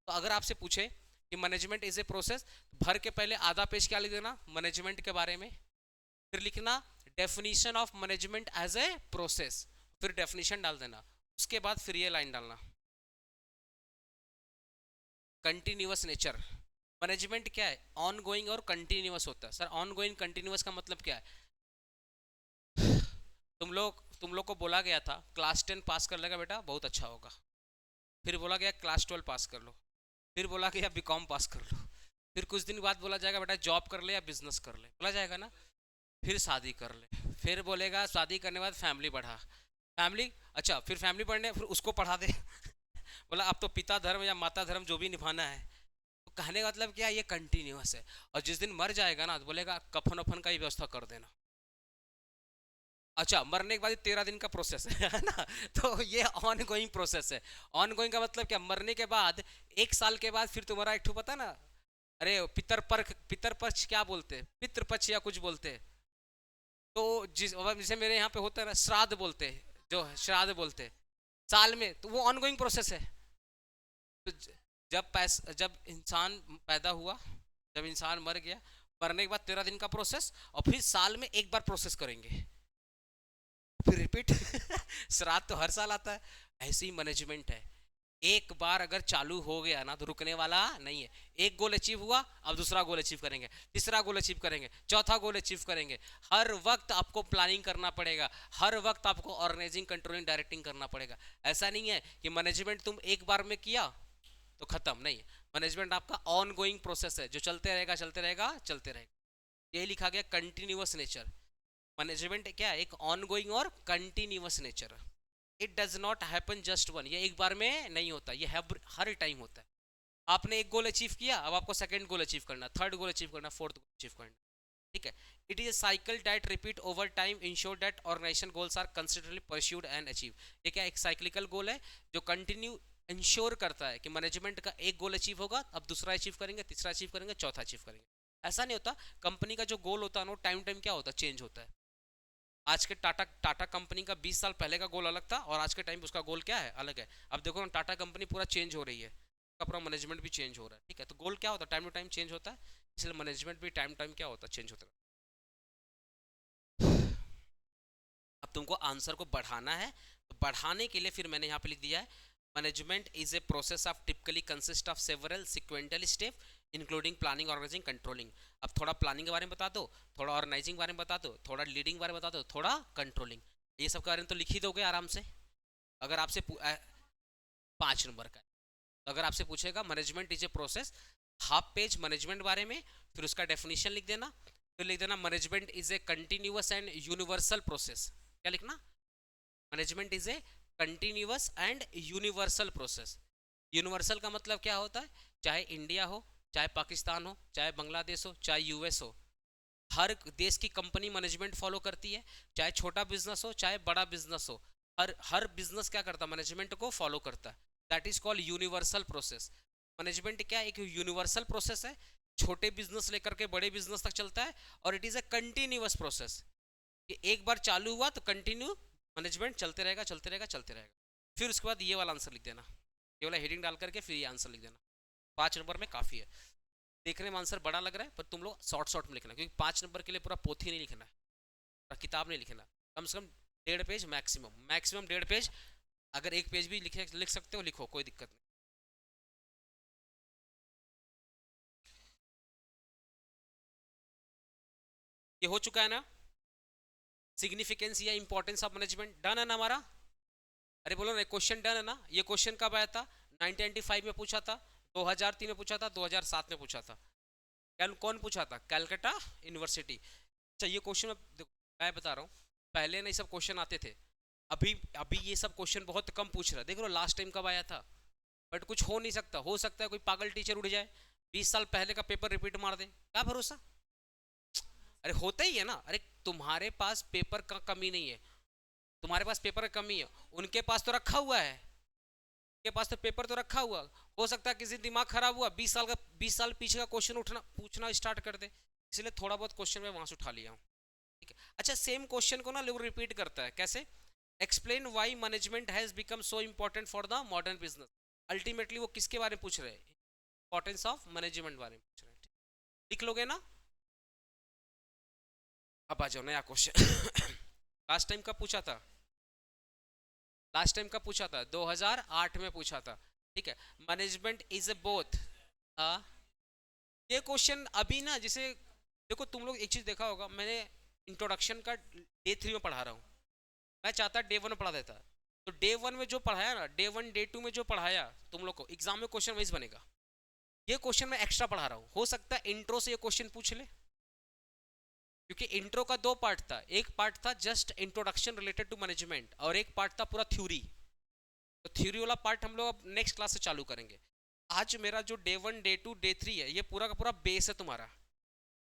तो अगर आपसे पूछे कि मैनेजमेंट इज ए प्रोसेस, भर के पहले आधा पेज क्या लिख देना मैनेजमेंट के बारे में, फिर लिखना definition of management as a process, फिर डेफिनेशन डाल देना, उसके बाद फिर ये लाइन डालना, कंटिन्यूअस नेचर। मैनेजमेंट क्या है? ऑन गोइंग और कंटिन्यूअस होता है। सर ऑन गोइंग कंटिन्यूअस का मतलब क्या है? तुम लोग को बोला गया था क्लास 10 पास कर लेगा बेटा बहुत अच्छा होगा, फिर बोला गया क्लास 12 पास कर लो, फिर बोला गया बीकॉम पास कर लो, फिर कुछ दिन बाद बोला जाएगा बेटा जॉब कर ले या बिजनेस कर ले, बोला जाएगा ना, फिर शादी कर ले, फिर बोलेगा शादी करने के बाद फैमिली बढ़ा, फैमिली, अच्छा फिर फैमिली बढ़ने फिर उसको पढ़ा दे बोला अब तो पिता धर्म या माता धर्म जो भी निभाना है। तो कहने का मतलब क्या, ये कंटिन्यूअस है। और जिस दिन मर जाएगा ना तो बोलेगा कफन वफन का ही व्यवस्था कर देना। अच्छा मरने के बाद 13 दिन का प्रोसेस है ना, तो ये ऑन गोइंग प्रोसेस है। ऑन गोइंग का मतलब क्या, मरने के बाद 1 साल के बाद फिर तुम्हारा एक ठू पता ना, अरे पितरपक्ष क्या बोलते हैं, पितृपक्ष या कुछ बोलते हैं, तो जैसे मेरे यहाँ पे होता है ना श्राद्ध बोलते हैं, जो श्राद्ध बोलते हैं साल में, तो वो ऑन गोइंग प्रोसेस है। तो जब इंसान पैदा हुआ, जब इंसान मर गया, मरने के बाद 13 दिन का प्रोसेस, और फिर साल में एक बार प्रोसेस करेंगे, फिर रिपीट श्राद्ध तो हर साल आता है। ऐसे ही मैनेजमेंट है, एक बार अगर चालू हो गया ना तो रुकने वाला नहीं है। एक गोल अचीव हुआ, अब दूसरा गोल अचीव करेंगे, तीसरा गोल अचीव करेंगे, चौथा गोल अचीव करेंगे। हर वक्त आपको प्लानिंग करना पड़ेगा, हर वक्त आपको ऑर्गेनाइजिंग कंट्रोलिंग डायरेक्टिंग करना पड़ेगा। ऐसा नहीं है कि मैनेजमेंट तुम एक बार में किया तो खत्म, नहीं। मैनेजमेंट आपका ऑन गोइंग प्रोसेस है जो चलते रहेगा चलते रहेगा चलते रहेगा। यही लिखा गया कंटिन्यूअस नेचर। मैनेजमेंट क्या है, एक ऑन गोइंग और continuous nature. It does not happen just one, ये एक बार में नहीं होता, ये हर टाइम होता है। आपने एक गोल अचीव किया, अब आपको सेकंड गोल अचीव करना, थर्ड गोल अचीव करना, फोर्थ गोल अचीव करना। ठीक है, it is a cycle that repeat over time ensure that organization goals are consistently pursued and achieve. ये क्या एक साइक्लिकल गोल है जो कंटिन्यू इंश्योर करता है कि मैनेजमेंट का एक गोल अचीव होगा, अब दूसरा अचीव करेंगे, तीसरा अचीव करेंगे, चौथा अचीव करेंगे। ऐसा नहीं होता, कंपनी का जो गोल होता है ना टाइम टाइम क्या होता है, चेंज होता है। आज के टाटा टाटा कंपनी का 20 साल पहले का गोल अलग था और आज के टाइम पे उसका गोल क्या है, अलग है। अब देखो ना, टाटा कंपनी पूरा चेंज हो रही है, उसका पूरा मैनेजमेंट भी चेंज हो रहा है, ठीक है। तो गोल क्या होता है, टाइम टू टाइम चेंज होता है, इसलिए मैनेजमेंट भी टाइम टाइम क्या होता है, चेंज होता है। अब तुमको आंसर को बढ़ाना है, तो बढ़ाने के लिए फिर मैंने यहाँ पे लिख दिया है, management is a process of typically consist of several sequential step including planning, organizing, controlling. अब थोड़ा प्लानिंग के बारे में बता दो, थोड़ा ऑर्गेनाइजिंग बारे में बता दो, थोड़ा लीडिंग बारे में बता दो, थोड़ा कंट्रोलिंग। ये सब के बारे में तो लिख ही दोगे आराम से। अगर आपसे 5 नंबर का है, तो अगर आपसे पूछेगा management is a process, half page management बारे में, फिर उसका डेफिनेशन लिख देना, फिर लिख देना management is A continuous and universal process. क्या लिखना, management is A continuous and universal process. Universal का मतलब क्या होता है, चाहे इंडिया हो, चाहे पाकिस्तान हो, चाहे बांग्लादेश हो, चाहे यूएस हो, हर देश की कंपनी मैनेजमेंट फॉलो करती है, चाहे छोटा बिजनेस हो चाहे बड़ा बिजनेस हो, हर बिजनेस क्या करता है, मैनेजमेंट को फॉलो करता है। That is called universal process. Management क्या एक यूनिवर्सल प्रोसेस है, छोटे बिजनेस लेकर के बड़े बिजनेस तक चलता है, और it is a continuous process, कि एक बार चालू हुआ तो कंटिन्यू मैनेजमेंट चलते रहेगा चलते रहेगा चलते रहेगा। फिर उसके बाद ये वाला आंसर लिख देना, ये वाला हेडिंग डाल करके फिर ये आंसर लिख देना। 5 नंबर में काफ़ी है। देखने में आंसर बड़ा लग रहा है, पर तुम लोग शॉर्ट शॉर्ट में लिखना, क्योंकि 5 नंबर के लिए पूरा पोथी नहीं लिखना है, पूरा किताब नहीं लिखना, कम से कम 1.5 पेज मैक्सिमम, मैक्सिमम 1.5 पेज। अगर 1 पेज भी लिख सकते हो लिखो, कोई दिक्कत नहीं। ये हो चुका है ना, सिग्निफिकेंस या इंपॉर्टेंस ऑफ मैनेजमेंट डन है ना हमारा। अरे बोलो ना, क्वेश्चन डन है ना। ये क्वेश्चन कब आया था, 1995 में पूछा था, 2003 में पूछा था, 2007 में पूछा था। कौन पूछा था, कैलकाटा यूनिवर्सिटी। अच्छा ये क्वेश्चन मैं बता रहा हूँ, पहले नहीं सब क्वेश्चन आते थे, अभी अभी ये सब क्वेश्चन बहुत कम पूछ रहा है। देख लो लास्ट टाइम कब आया था, बट कुछ हो नहीं सकता, हो सकता है कोई पागल टीचर उठ जाए, 20 साल पहले का पेपर रिपीट मार दे, क्या भरोसा। अरे होता ही है ना, अरे तुम्हारे पास पेपर का कमी नहीं है, तुम्हारे पास पेपर का कमी है, उनके पास तो रखा हुआ है, उनके पास तो पेपर तो रखा हुआ। हो सकता है किसी दिमाग खराब हुआ, 20 साल पीछे का क्वेश्चन उठना पूछना स्टार्ट कर दे, इसलिए थोड़ा बहुत क्वेश्चन मैं वहां से उठा लिया हूँ, ठीक है। अच्छा सेम क्वेश्चन को ना लोग रिपीट करता है, कैसे, explain why management has become so important for the modern business. Ultimately वो किसके बारे में पूछ रहे हैं, इंपॉर्टेंस ऑफ मैनेजमेंट बारे में पूछ रहे हैं, लिख लोगे ना। अब आ जाओ नया क्वेश्चन। लास्ट टाइम कब पूछा था, लास्ट टाइम कब पूछा था, 2008 में पूछा था, ठीक है। Management is A both. ये क्वेश्चन अभी ना, जैसे देखो तुम लोग एक चीज देखा होगा, मैंने इंट्रोडक्शन का डे 3 में पढ़ा रहा हूँ, मैं चाहता डे 1 में पढ़ा देता, तो डे 1 में जो पढ़ाया ना, डे 1 डे 2 में जो पढ़ाया तुम लोग को, एग्जाम में क्वेश्चन वाइज बनेगा। ये क्वेश्चन मैं एक्स्ट्रा पढ़ा रहा हूँ, हो सकता है इंट्रो से ये क्वेश्चन पूछ ले, क्योंकि इंट्रो का 2 पार्ट था, एक पार्ट था just introduction related to management, और एक पार्ट था पूरा थ्योरी। तो थ्योरी वाला पार्ट हम लोग अब नेक्स्ट क्लास से चालू करेंगे। आज मेरा जो डे 1 डे 2 डे 3 है, ये पूरा का पूरा बेस है तुम्हारा,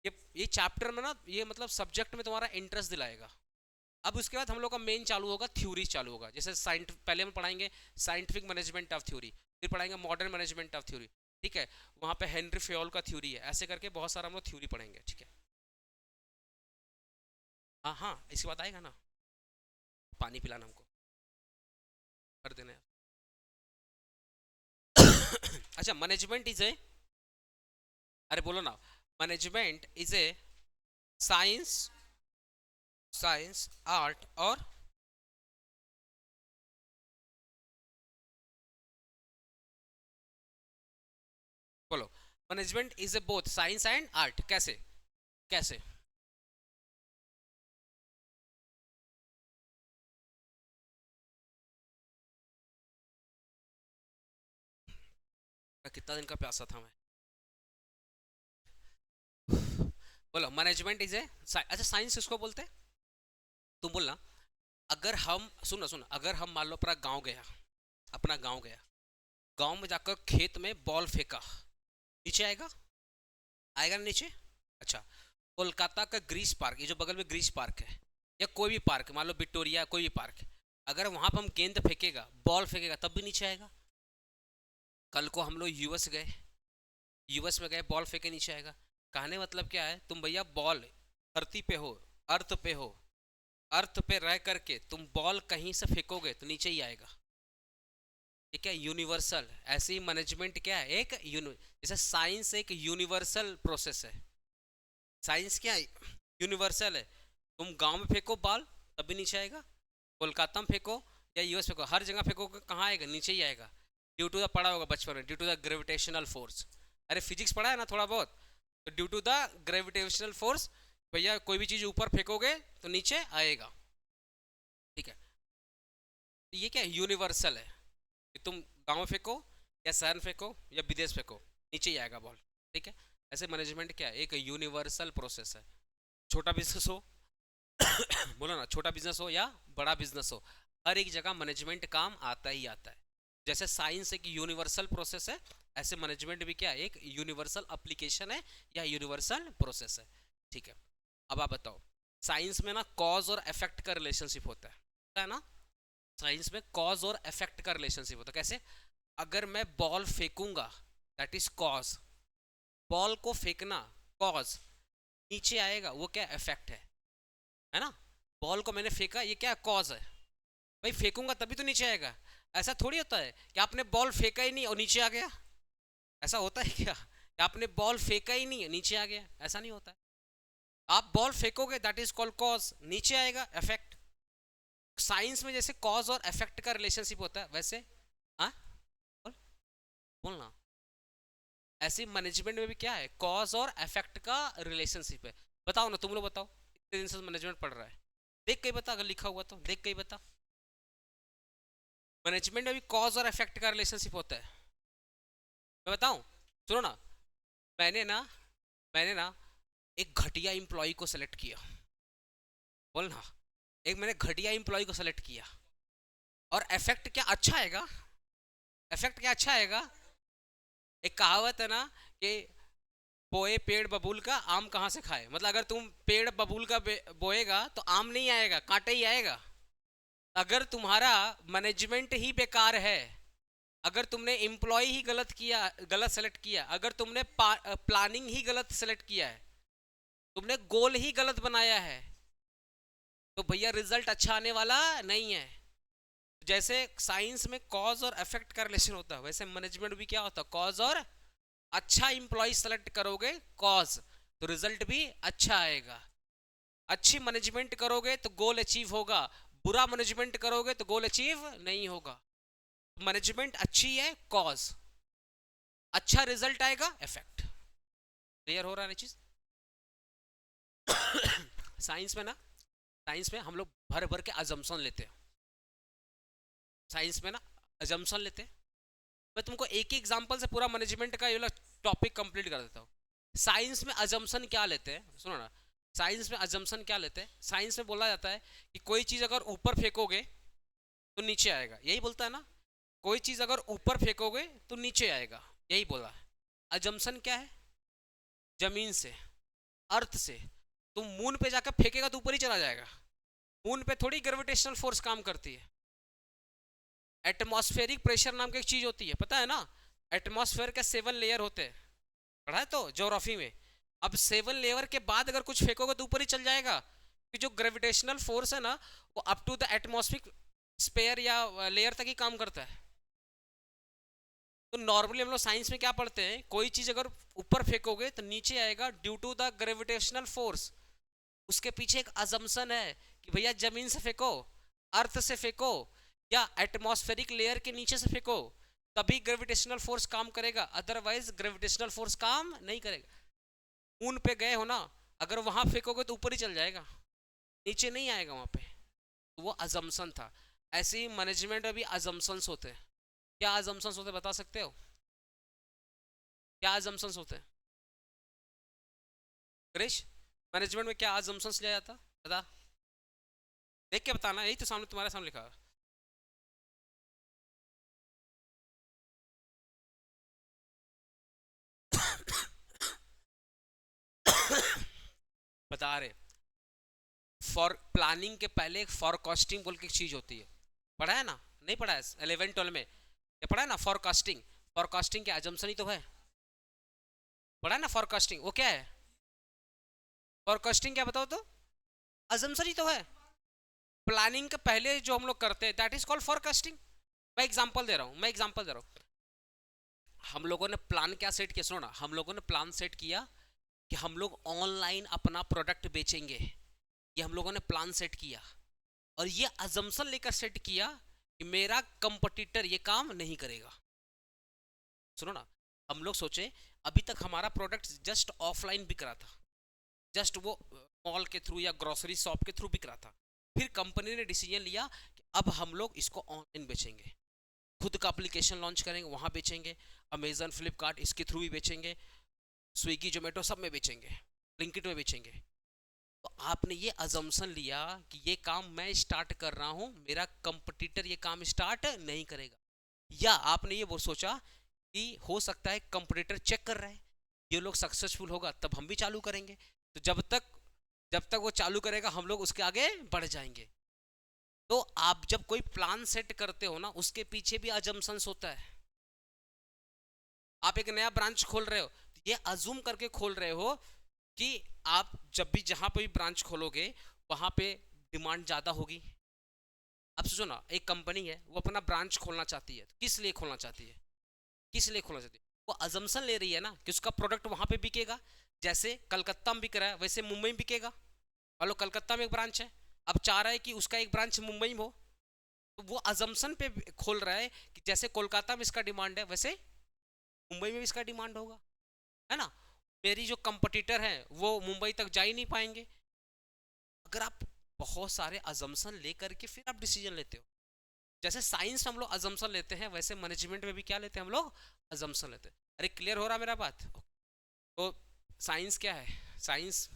ये चैप्टर में ना, ये मतलब सब्जेक्ट में तुम्हारा इंटरेस्ट दिलाएगा। अब उसके बाद हम लोग का मेन चालू होगा, थ्योरी चालू होगा, जैसे पहले हम पढ़ाएंगे साइंटिफिक मैनेजमेंट ऑफ थ्योरी, फिर पढ़ाएंगे मॉडर्न मैनेजमेंट ऑफ थ्योरी, ठीक है। वहाँ पे हेनरी फेयोल का थ्योरी है, ऐसे करके बहुत सारा हम लोग थ्योरी पढ़ेंगे, ठीक है। हाँ हाँ, इसके बाद आएगा ना, पानी पिलाना हमको, कर देना है। अच्छा मैनेजमेंट इज ए, अरे बोलो ना, management is A science, science art और, बोलो, management is A both science and art, कैसे, कैसे। कितना दिन का प्यासा था मैं। बोलो मैनेजमेंट इज ए, अच्छा साइंस किसको बोलते हैं, तुम बोलना। अगर हम सुनो सुनो, अगर हम मान लो अपना गांव गया, अपना गांव गया, गांव में जाकर खेत में बॉल फेंका, नीचे आएगा, आएगा ना नीचे। अच्छा, कोलकाता का ग्रीस पार्क, ये जो बगल में ग्रीस पार्क है, या कोई भी पार्क, मान लो विक्टोरिया कोई भी पार्क, अगर वहां पर हम गेंद फेंकेगा, बॉल फेंकेगा, तब भी नीचे आएगा। कल को हम लोग यूएस गए, यूएस में गए, बॉल फेंके, नीचे आएगा। कहने मतलब क्या है, तुम भैया बॉल धरती पे हो, अर्थ पे हो, अर्थ पे रह करके तुम बॉल कहीं से फेंकोगे तो नीचे ही आएगा। ठीक है, यूनिवर्सल। ऐसे ही मैनेजमेंट क्या है, एक जैसे साइंस एक यूनिवर्सल प्रोसेस है। साइंस क्या है, यूनिवर्सल है। तुम गांव में फेंको बॉल तब भी नीचे आएगा, कोलकाता में फेंको या यूएस फेंको, हर जगह फेंकोगे कहाँ आएगा, नीचे ही आएगा। ड्यू टू द, पढ़ा होगा बचपन में, due to the gravitational force. अरे फिजिक्स पढ़ा है ना थोड़ा बहुत, तो due to the gravitational force, भैया कोई भी चीज़ ऊपर फेंकोगे तो नीचे आएगा। ठीक है, तो ये क्या यूनिवर्सल है कि तुम गांव में फेंको या शहर में फेंको या विदेश फेंको, नीचे ही आएगा बॉल। ठीक है, ऐसे मैनेजमेंट क्या है, एक यूनिवर्सल प्रोसेस है। छोटा बिजनेस हो बोलो ना, छोटा बिजनेस हो या बड़ा बिजनेस हो, हर एक जगह मैनेजमेंट काम आता ही आता है। जैसे साइंस एक यूनिवर्सल प्रोसेस है, ऐसे मैनेजमेंट भी क्या है, एक यूनिवर्सल एप्लीकेशन है या यूनिवर्सल प्रोसेस है। ठीक है, अब आप बताओ, साइंस में ना कॉज और इफेक्ट का रिलेशनशिप होता है ना। साइंस में कॉज और इफेक्ट का रिलेशनशिप होता है। कैसे, अगर मैं बॉल फेंकूंगा दैट इज कॉज, बॉल को फेंकना कॉज, नीचे आएगा वो क्या, इफेक्ट है ना। बॉल को मैंने फेंका, ये क्या कॉज है, भाई फेंकूंगा तभी तो नीचे आएगा। ऐसा थोड़ी होता है कि आपने बॉल फेंका ही नहीं और नीचे आ गया, ऐसा होता है क्या कि आपने बॉल फेंका ही नहीं नीचे आ गया, ऐसा नहीं होता है। आप बॉल फेंकोगे दैट इज कॉल्ड कॉज, नीचे आएगा इफेक्ट। साइंस में जैसे कॉज और इफेक्ट का रिलेशनशिप होता है वैसे, हाँ बोल, बोलना, ऐसे मैनेजमेंट में भी क्या है, कॉज और इफेक्ट का रिलेशनशिप है। बताओ ना, तुम लोग बताओ, इतने दिन से मैनेजमेंट पढ़ रहा है, देख के ही बता, अगर लिखा हुआ तो देख के ही बता। मैनेजमेंट में भी कॉज और इफेक्ट का रिलेशनशिप होता है। मैं बताऊं, सुनो ना, मैंने ना मैंने ना एक घटिया इंप्लॉय को सेलेक्ट किया, बोल ना, एक मैंने घटिया इंप्लॉय को सेलेक्ट किया, और इफेक्ट क्या अच्छा आएगा, इफेक्ट क्या अच्छा आएगा। एक कहावत है ना कि बोए पेड़ बबूल का आम कहाँ से खाए, मतलब अगर तुम पेड़ बबूल का बोएगा तो आम नहीं आएगा, कांटे ही आएगा। अगर तुम्हारा मैनेजमेंट ही बेकार है, अगर तुमने एम्प्लॉय ही गलत किया, गलत सेलेक्ट किया, अगर तुमने प्लानिंग ही गलत सेलेक्ट किया है, तुमने गोल ही गलत बनाया है, तो भैया रिजल्ट अच्छा आने वाला नहीं है। जैसे साइंस में कॉज और इफेक्ट का रिलेशन होता है, वैसे मैनेजमेंट भी क्या होता है, कॉज और, अच्छा इंप्लॉय सेलेक्ट करोगे कॉज, तो रिजल्ट भी अच्छा आएगा। अच्छी मैनेजमेंट करोगे तो गोल अचीव होगा, बुरा मैनेजमेंट करोगे तो गोल अचीव नहीं होगा। मैनेजमेंट अच्छी है कॉज, अच्छा रिजल्ट आएगा इफेक्ट। क्लियर हो रहा है ना चीज। साइंस में ना, साइंस में हम लोग भर भर के अजम्पशन लेते हैं, साइंस में ना अजम्पशन लेते हैं। मैं तुमको एक ही एग्जांपल से पूरा मैनेजमेंट का ये वाला टॉपिक कंप्लीट कर देता हूँ। साइंस में अजम्पशन क्या लेते हैं, सुनो ना, साइंस में अजम्पशन क्या लेते हैं, साइंस में बोला जाता है कि कोई चीज़ अगर ऊपर फेंकोगे तो नीचे आएगा, यही बोलता है ना, कोई चीज़ अगर ऊपर फेंकोगे तो नीचे आएगा, यही बोला है। अजम्पशन क्या है, जमीन से, अर्थ से, तुम मून पे जाकर फेंकेगा तो ऊपर ही चला जाएगा, मून पे थोड़ी ग्रेविटेशनल फोर्स काम करती है। एटमॉस्फेरिक प्रेशर नाम की एक चीज होती है, पता है ना, एटमॉस्फेयर के 7 लेयर होते हैं, पढ़ा है तो ज्योग्राफी में। अब 7 लेयर के बाद अगर कुछ फेंकोगे तो ऊपर ही चल जाएगा, कि जो ग्रेविटेशनल फोर्स है ना, वो up to the atmospheric sphere या लेयर तक ही काम करता है। तो नॉर्मली हम लोग साइंस में क्या पढ़ते हैं, कोई चीज अगर ऊपर फेंकोगे तो नीचे आएगा due to the gravitational force. उसके पीछे एक अजम्पशन है कि भैया जमीन से फेंको, अर्थ से फेंको या एटमॉस्फेरिक लेयर के नीचे से फेंको, तभी ग्रेविटेशनल फोर्स काम करेगा, अदरवाइज ग्रेविटेशनल फोर्स काम नहीं करेगा। मून पे गए हो ना, अगर वहां फेंकोगे तो ऊपर ही चल जाएगा, नीचे नहीं आएगा वहां पे, तो वो अजम्पशन था। ऐसे ही मैनेजमेंट में भी अजम्पशंस होते हैं। क्या अजम्पशंस होते हैं बता सकते हो, क्या अजम्पशंस होते हैं क्रिश, मैनेजमेंट में क्या अजम्पशंस लिया जाता, बता, देख के बताना, यही तो सामने तुम्हारे सामने लिखा। बता रहे, फॉर प्लानिंग के पहले एक फॉरकास्टिंग बोल के एक चीज होती है, पढ़ा है ना, नहीं पढ़ा है 11 12 में, ये पढ़ा है ना फॉरकास्टिंग। फॉरकास्टिंग क्या अजम्पशन ही तो है, पढ़ा है ना फॉरकास्टिंग, वो क्या है, फॉरकास्टिंग क्या बताओ तो, अजम्पशन ही तो है। प्लानिंग के पहले जो हम लोग करते हैं दैट इज कॉल्ड फॉरकास्टिंग। मैं एग्जांपल दे रहा हूँ। हम लोगों ने प्लान क्या सेट किया, सुनो ना, हम लोगों ने प्लान सेट किया कि हम लोग ऑनलाइन अपना प्रोडक्ट बेचेंगे। ये हम लोगों ने प्लान सेट किया और ये अजम्पशन लेकर सेट किया कि मेरा कंपटीटर ये काम नहीं करेगा। सुनो ना, हम लोग सोचे अभी तक हमारा प्रोडक्ट जस्ट ऑफलाइन बिक रहा था, जस्ट वो मॉल के थ्रू या ग्रोसरी शॉप के थ्रू बिक रहा था। फिर कंपनी ने डिसीजन लिया कि अब हम लोग इसको ऑनलाइन बेचेंगे, खुद का एप्लीकेशन लॉन्च करेंगे, वहाँ बेचेंगे, अमेजन फ्लिपकार्ट इसके थ्रू भी बेचेंगे, स्विगी जोमेटो सब में बेचेंगे, ब्लिंकिट में बेचेंगे। तो आपने ये अजम्पशन लिया कि ये काम मैं स्टार्ट कर रहा हूँ, मेरा कंपटीटर ये काम स्टार्ट नहीं करेगा। या आपने ये वो सोचा कि हो सकता है कंपटीटर चेक कर रहा है, ये लोग सक्सेसफुल होगा तब हम भी चालू करेंगे, तो जब तक वो चालू करेगा हम लोग उसके आगे बढ़ जाएंगे। तो आप जब कोई प्लान सेट करते हो ना, उसके पीछे भी अजम्पशंस होता है। आप एक नया ब्रांच खोल रहे हो तो ये अजूम करके खोल रहे हो कि आप जब भी जहां पे भी ब्रांच खोलोगे वहां पे डिमांड ज़्यादा होगी। अब सोचो ना, एक कंपनी है वो अपना ब्रांच खोलना चाहती है, किस लिए खोलना चाहती है, किस लिए खोलना चाहती है? वो अजम्पशन ले रही है ना कि उसका प्रोडक्ट वहां पे बिकेगा। जैसे कलकत्ता में बिक रहा है वैसे मुंबई में बिकेगा। मान लो कलकत्ता में एक ब्रांच है, अब चाह रहा है कि उसका एक ब्रांच मुंबई में हो, तो वो अजम्पशन पे खोल रहा है कि जैसे कोलकाता में इसका डिमांड है वैसे मुंबई में भी इसका डिमांड होगा, है ना। मेरी जो कंपटीटर है वो मुंबई तक जा ही नहीं पाएंगे। अगर आप बहुत सारे अजम्पशन लेकर के फिर आप डिसीजन लेते हो, जैसे साइंस में हम लोग अजम्पशन लेते हैं वैसे मैनेजमेंट में भी क्या लेते हैं हम लोग, अजम्पशन लेते हैं। अरे क्लियर हो रहा मेरा बात? तो साइंस क्या है, साइंस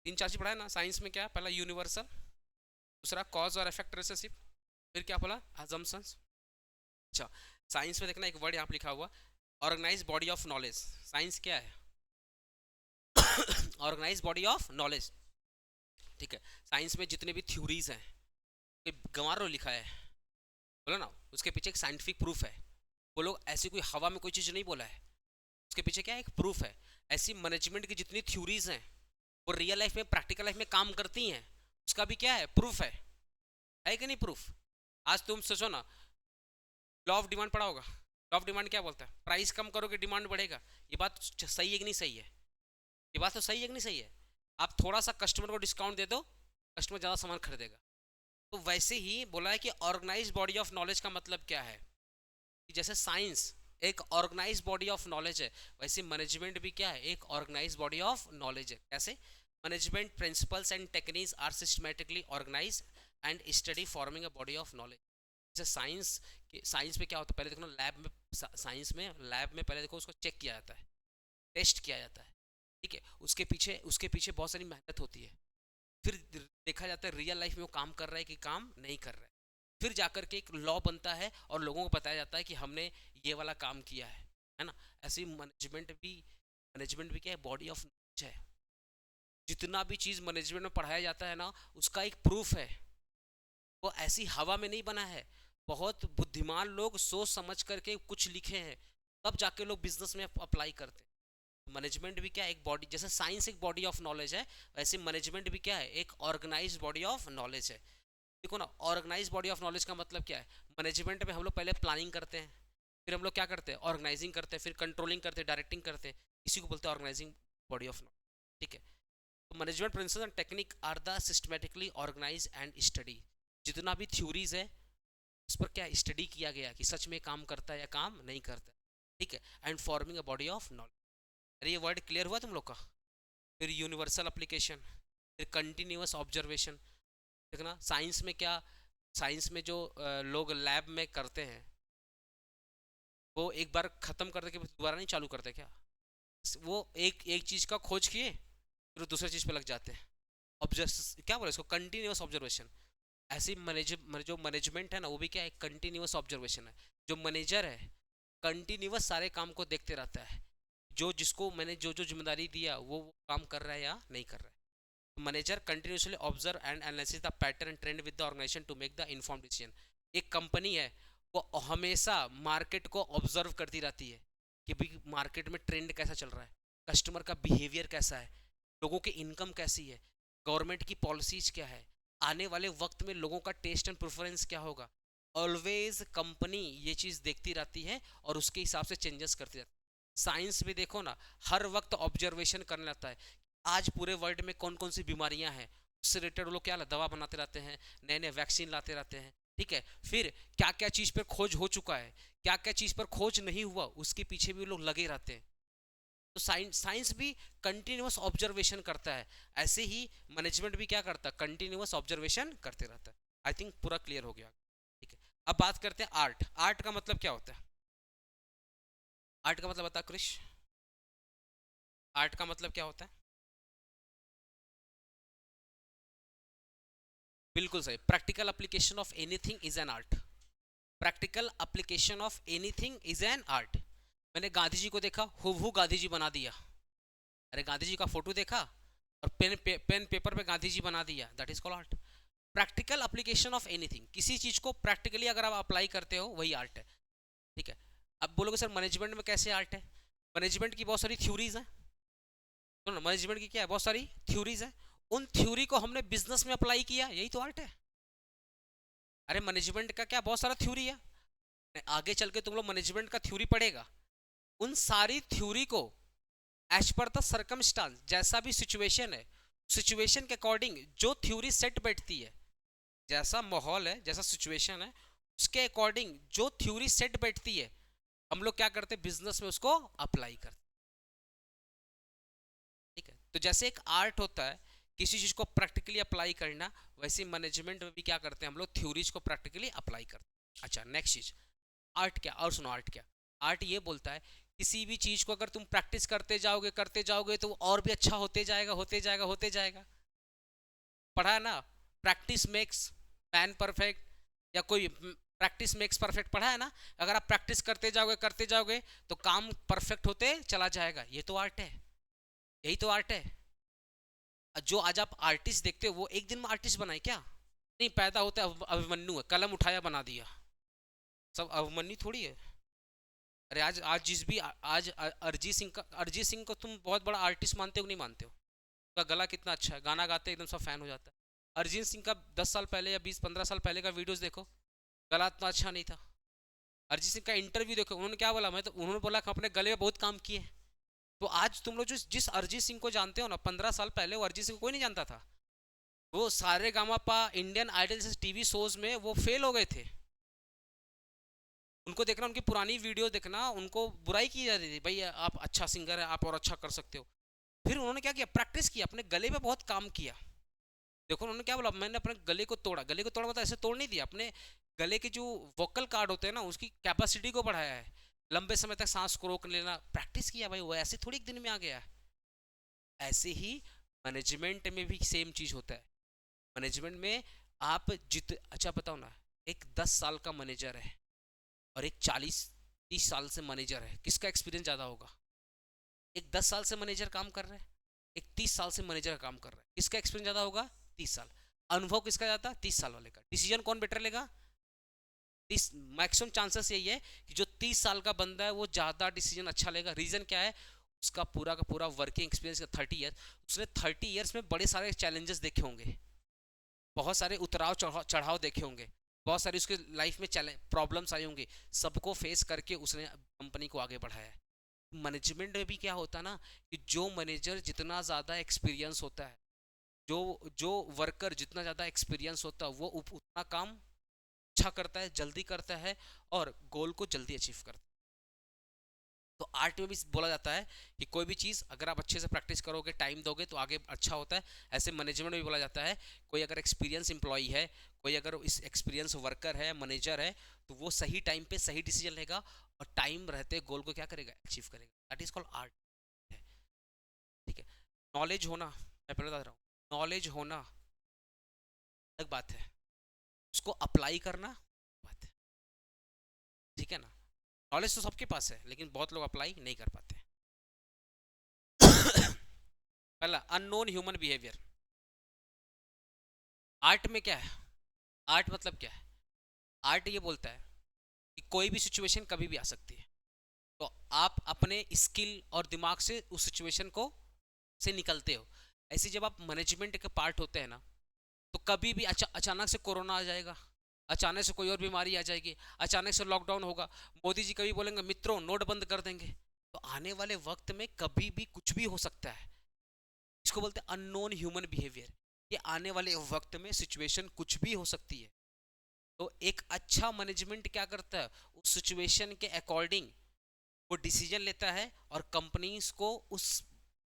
तीन चार चीज पढ़ा है ना साइंस में। क्या है? पहला यूनिवर्सल, दूसरा कॉज और इफेक्ट रिलेशनशिप, फिर क्या बोला, अजम्पशंस। अच्छा, साइंस में देखना एक वर्ड यहाँ पे लिखा हुआ, organize body of knowledge. Science क्या है? ऑर्गेनाइज बॉडी ऑफ नॉलेज, ठीक है। साइंस में जितने भी थ्योरीज हैं, गंवार लिखा है, बोला ना, उसके पीछे एक साइंटिफिक प्रूफ है। वो लोग ऐसी कोई हवा में कोई चीज़ नहीं बोला है, उसके पीछे क्या है, एक प्रूफ है। ऐसी मैनेजमेंट की जितनी थ्योरीज हैं वो रियल लाइफ में, प्रैक्टिकल लाइफ में काम करती हैं, उसका भी क्या है, प्रूफ है कि नहीं प्रूफ? आज तुम सोचो ना, लॉ ऑफ डिमांड पढ़ा होगा। लॉ ऑफ डिमांड क्या बोलता है? प्राइस कम करोगे डिमांड बढ़ेगा। ये बात सही है कि नहीं सही है? ये बात तो सही है कि नहीं सही है? आप थोड़ा सा कस्टमर को डिस्काउंट दे दो, कस्टमर ज़्यादा सामान खरीदेगा। तो वैसे ही बोला है कि ऑर्गेनाइज बॉडी ऑफ नॉलेज का मतलब क्या है कि जैसे साइंस एक ऑर्गेनाइज बॉडी ऑफ नॉलेज है, वैसे मैनेजमेंट भी क्या है, एक ऑर्गेनाइज बॉडी ऑफ नॉलेज है। कैसे? Management principles and techniques are systematically organize and study forming a body of knowledge. जैसे साइंस में क्या होता है, पहले देखो ना लैब में, साइंस में लैब में पहले देखो उसको चेक किया जाता है, टेस्ट किया जाता है, ठीक है। उसके पीछे बहुत सारी मेहनत होती है। फिर देखा जाता है रियल लाइफ में वो काम कर रहा है कि काम नहीं कर रहा है। फिर जाकर के एक लॉ बनता है और लोगों को बताया जाता है कि हमने ये वाला काम किया है ना। ऐसी मैनेजमेंट भी क्या है, बॉडी ऑफ नॉलेज है। जितना भी चीज़ मैनेजमेंट में पढ़ाया जाता है ना, उसका एक प्रूफ है। वो ऐसी हवा में नहीं बना है। बहुत बुद्धिमान लोग सोच समझ करके कुछ लिखे हैं, तब जाके लोग बिजनेस में अप्लाई करते हैं। मैनेजमेंट भी क्या है, एक बॉडी, जैसे साइंस एक बॉडी ऑफ नॉलेज है, वैसे मैनेजमेंट भी क्या है, एक ऑर्गेनाइज बॉडी ऑफ नॉलेज है। देखो ना, ऑर्गेनाइज बॉडी ऑफ नॉलेज का मतलब क्या है? मैनेजमेंट में हम लोग पहले प्लानिंग करते हैं, फिर हम लोग क्या करते हैं, ऑर्गेनाइजिंग करते हैं, फिर कंट्रोलिंग करते हैं, डायरेक्टिंग करते हैं। इसी को बोलते हैं ऑर्गेनाइजिंग बॉडी ऑफ नॉलेज, ठीक है। तो management principles and technique are the systematically organize and study. जितना भी थ्योरीज है उस पर क्या स्टडी किया गया कि सच में काम करता है या काम नहीं करता है, ठीक है। And forming a body of knowledge. अरे ये वर्ड क्लियर हुआ तुम लोग का? फिर यूनिवर्सल एप्लीकेशन, फिर कंटिन्यूअस ऑब्जर्वेशन। देखना साइंस में क्या, साइंस में जो लोग लैब में करते हैं वो एक बार ख़त्म करते के दोबारा नहीं चालू करते क्या? वो एक चीज़ का खोज किए फिर दूसरे चीज़ पे लग जाते हैं। ऑब्जर्व क्या बोले इसको, कंटिन्यूअस ऑब्जर्वेशन। ऐसी जो मैनेजमेंट है ना, वो भी क्या है, कंटिन्यूअस ऑब्जर्वेशन है। जो मैनेजर है कंटिन्यूअस सारे काम को देखते रहता है, जो जिसको मैंने जो जो जिम्मेदारी दिया वो काम कर रहा है या नहीं कर रहा है। Manager continuously observe and analysis the pattern trend with the organization to make the informed decision. एक कंपनी है वो हमेशा मार्केट को ऑब्जर्व करती रहती है कि भाई मार्केट में ट्रेंड कैसा चल रहा है, कस्टमर का बिहेवियर कैसा है, लोगों की इनकम कैसी है, गवर्नमेंट की पॉलिसीज क्या है, आने वाले वक्त में लोगों का टेस्ट एंड प्रेफरेंस क्या होगा। ऑलवेज कंपनी ये चीज़ देखती रहती है और उसके हिसाब से चेंजेस करती रहती है। साइंस भी देखो ना, हर वक्त ऑब्जर्वेशन करने लगता है आज पूरे वर्ल्ड में कौन कौन सी बीमारियां हैं, उससे रिलेटेड वो लोग क्या दवा बनाते रहते हैं, नए नए वैक्सीन लाते रहते हैं। ठीक है, फिर क्या क्या चीज़ पर खोज हो चुका है, क्या क्या चीज़ पर खोज नहीं हुआ, उसके पीछे भी लोग लगे रहते हैं। तो साइंस भी कंटिन्यूअस ऑब्जर्वेशन करता है, ऐसे ही मैनेजमेंट भी क्या करता है, कंटिन्यूअस ऑब्जर्वेशन करते रहता है। आई थिंक पूरा क्लियर हो गया। ठीक है, अब बात करते हैं आर्ट। आर्ट का मतलब क्या होता है? आर्ट का मतलब बता क्रिश, आर्ट का मतलब क्या होता है? बिल्कुल सही, practical application of anything is an art. Practical application of anything is an art. मैंने गांधी जी को देखा, हूबहू गांधी जी बना दिया। अरे गांधी जी का फोटो देखा और पेन पेपर पे गांधी जी बना दिया, that is called art. Practical application of anything, किसी चीज को प्रैक्टिकली अगर आप अप्लाई करते हो वही आर्ट है। ठीक है, अब बोलोगे सर मैनेजमेंट में कैसे आर्ट है? मैनेजमेंट की बहुत सारी थ्योरीज हैं। तो ना, मैनेजमेंट की क्या है, बहुत सारी थ्योरीज हैं। उन थ्योरी को हमने बिजनेस में अप्लाई किया, यही तो आर्ट है। अरे मैनेजमेंट का क्या, बहुत सारा थ्योरी है। आगे चल के तुम लोग मैनेजमेंट का थ्योरी पढ़ेगा, उन सारी थ्योरी को एज पर द सर्कमस्टांस, जैसा भी सिचुएशन है, सिचुएशन के अकॉर्डिंग जो थ्योरी सेट बैठती है, जैसा माहौल है, जैसा सिचुएशन है, उसके अकॉर्डिंग जो थ्योरी सेट बैठती है, हम लोग क्या करते हैं, बिजनेस में उसको अप्लाई करते हैं। ठीक है, तो जैसे एक आर्ट होता है किसी चीज को प्रैक्टिकली अप्लाई करना, वैसे मैनेजमेंट में भी क्या करते हैं हम लोग, थ्योरीज को प्रैक्टिकली अप्लाई करते हैं। अच्छा नेक्स्ट चीज, आर्ट क्या, और सुनो आर्ट क्या। आर्ट ये बोलता है किसी भी चीज को अगर तुम प्रैक्टिस करते जाओगे तो और भी अच्छा होते जाएगा, होते जाएगा, होते जाएगा। पढ़ा है ना, प्रैक्टिस मेक्स मैन परफेक्ट, या कोई प्रैक्टिस मेक्स परफेक्ट पढ़ा है ना। अगर आप प्रैक्टिस करते जाओगे तो काम परफेक्ट होते चला जाएगा, ये तो आर्ट है, यही तो आर्ट है। जो आज आप आर्टिस्ट देखते हो वो एक दिन में आर्टिस्ट बनाए क्या? नहीं, पैदा होता है अभिमन्यु है, कलम उठाया बना दिया, सब अभिमन्यु थोड़ी है। अरे आज आज जिस भी आज अरिजीत सिंह का, अरिजीत सिंह को तुम बहुत बड़ा आर्टिस्ट मानते हो नहीं मानते हो? उसका गला कितना अच्छा है, गाना गाते एकदम सब फैन हो जाता है। अरिजीत सिंह का 10 साल पहले या 20-15 साल पहले का वीडियोस देखो, गला इतना अच्छा नहीं था। अरिजीत सिंह का इंटरव्यू देखो, उन्होंने क्या बोला, मैं तो उन्होंने बोला कि अपने गले में बहुत काम किए। तो आज तुम लोग जो जिस अरिजीत सिंह को जानते हो ना, 15 साल पहले वो अरिजीत सिंह को कोई नहीं जानता था। वो सारे गामापा, इंडियन आइडल जैसे टीवी शोज में वो फेल हो गए थे। उनको देखना, उनकी पुरानी वीडियो देखना, उनको बुराई की जाती थी, भाई आप अच्छा सिंगर है, आप और अच्छा कर सकते हो। फिर उन्होंने क्या किया, प्रैक्टिस किया, अपने गले पे बहुत काम किया। देखो उन्होंने क्या बोला, मैंने अपने गले को तोड़ा, गले को तोड़ा मतलब ऐसे तोड़ नहीं दिया, अपने गले के जो वोकल कार्ड होते हैं ना उसकी कैपेसिटी को बढ़ाया है, लंबे समय तक सांस को रोक लेना, प्रैक्टिस किया भाई, वो ऐसे थोड़ी एक दिन में आ गया। ऐसे ही मैनेजमेंट में भी सेम चीज होता है। मैनेजमेंट में आप अच्छा बताओ ना, एक 10 साल का मैनेजर है और एक 40-30 साल से मैनेजर है, किसका एक्सपीरियंस ज़्यादा होगा? एक 10 साल से मैनेजर काम कर रहा है, एक 30 साल से मैनेजर का काम कर रहा है, किसका एक्सपीरियंस ज़्यादा होगा? 30 साल। अनुभव किसका ज़्यादा? 30 साल वाले का। डिसीजन कौन बेटर लेगा? मैक्सिमम चांसेस यही है कि जो 30 साल का बंदा है वो ज़्यादा डिसीजन अच्छा लेगा। रीज़न क्या है? उसका पूरा का पूरा वर्किंग एक्सपीरियंस 30 ईयर, उसने 30 ईयर्स में बड़े सारे चैलेंजेस देखे होंगे, बहुत सारे उतराव चढ़ाव देखे होंगे, बहुत सारी उसके लाइफ में प्रॉब्लम्स आई होंगी, सबको फेस करके उसने कंपनी को आगे बढ़ाया है। मैनेजमेंट में भी क्या होता है ना, कि जो मैनेजर जितना ज़्यादा एक्सपीरियंस होता है, जो जो वर्कर जितना ज़्यादा एक्सपीरियंस होता है, वो उतना काम अच्छा करता है, जल्दी करता है और गोल को जल्दी अचीव करता है। तो आर्ट में भी बोला जाता है कि कोई भी चीज़ अगर आप अच्छे से प्रैक्टिस करोगे, टाइम दोगे तो आगे अच्छा होता है। ऐसे मैनेजमेंट में भी बोला जाता है, कोई अगर एक्सपीरियंस एम्प्लॉई है, कोई अगर इस एक्सपीरियंस वर्कर है, मैनेजर है, तो वो सही टाइम पे सही डिसीजन लेगा और टाइम रहते गोल को क्या करेगा, अचीव करेगा। दैट इज कॉल्ड आर्ट है। ठीक है, नॉलेज होना, मैं पहले बता रहा हूँ, नॉलेज होना अलग बात है, उसको अप्लाई करना बात है। ठीक है ना, नॉलेज तो सबके पास है लेकिन बहुत लोग अप्लाई नहीं कर पाते। पहला, अननोन ह्यूमन बिहेवियर। आर्ट में क्या है, आर्ट मतलब क्या है? आर्ट ये बोलता है कि कोई भी सिचुएशन कभी भी आ सकती है, तो आप अपने स्किल और दिमाग से उस सिचुएशन को से निकलते हो। ऐसे जब आप मैनेजमेंट के पार्ट होते हैं ना, तो कभी भी अचानक से कोरोना आ जाएगा, अचानक से कोई और बीमारी आ जाएगी, अचानक से लॉकडाउन होगा, मोदी जी कभी बोलेंगे मित्रों नोट बंद कर देंगे। तो आने वाले वक्त में कभी भी कुछ भी हो सकता है। इसको बोलते हैं अननोन ह्यूमन बिहेवियर। ये आने वाले वक्त में सिचुएशन कुछ भी हो सकती है। तो एक अच्छा मैनेजमेंट क्या करता है, उस सिचुएशन के अकॉर्डिंग वो डिसीजन लेता है और कंपनीज को उस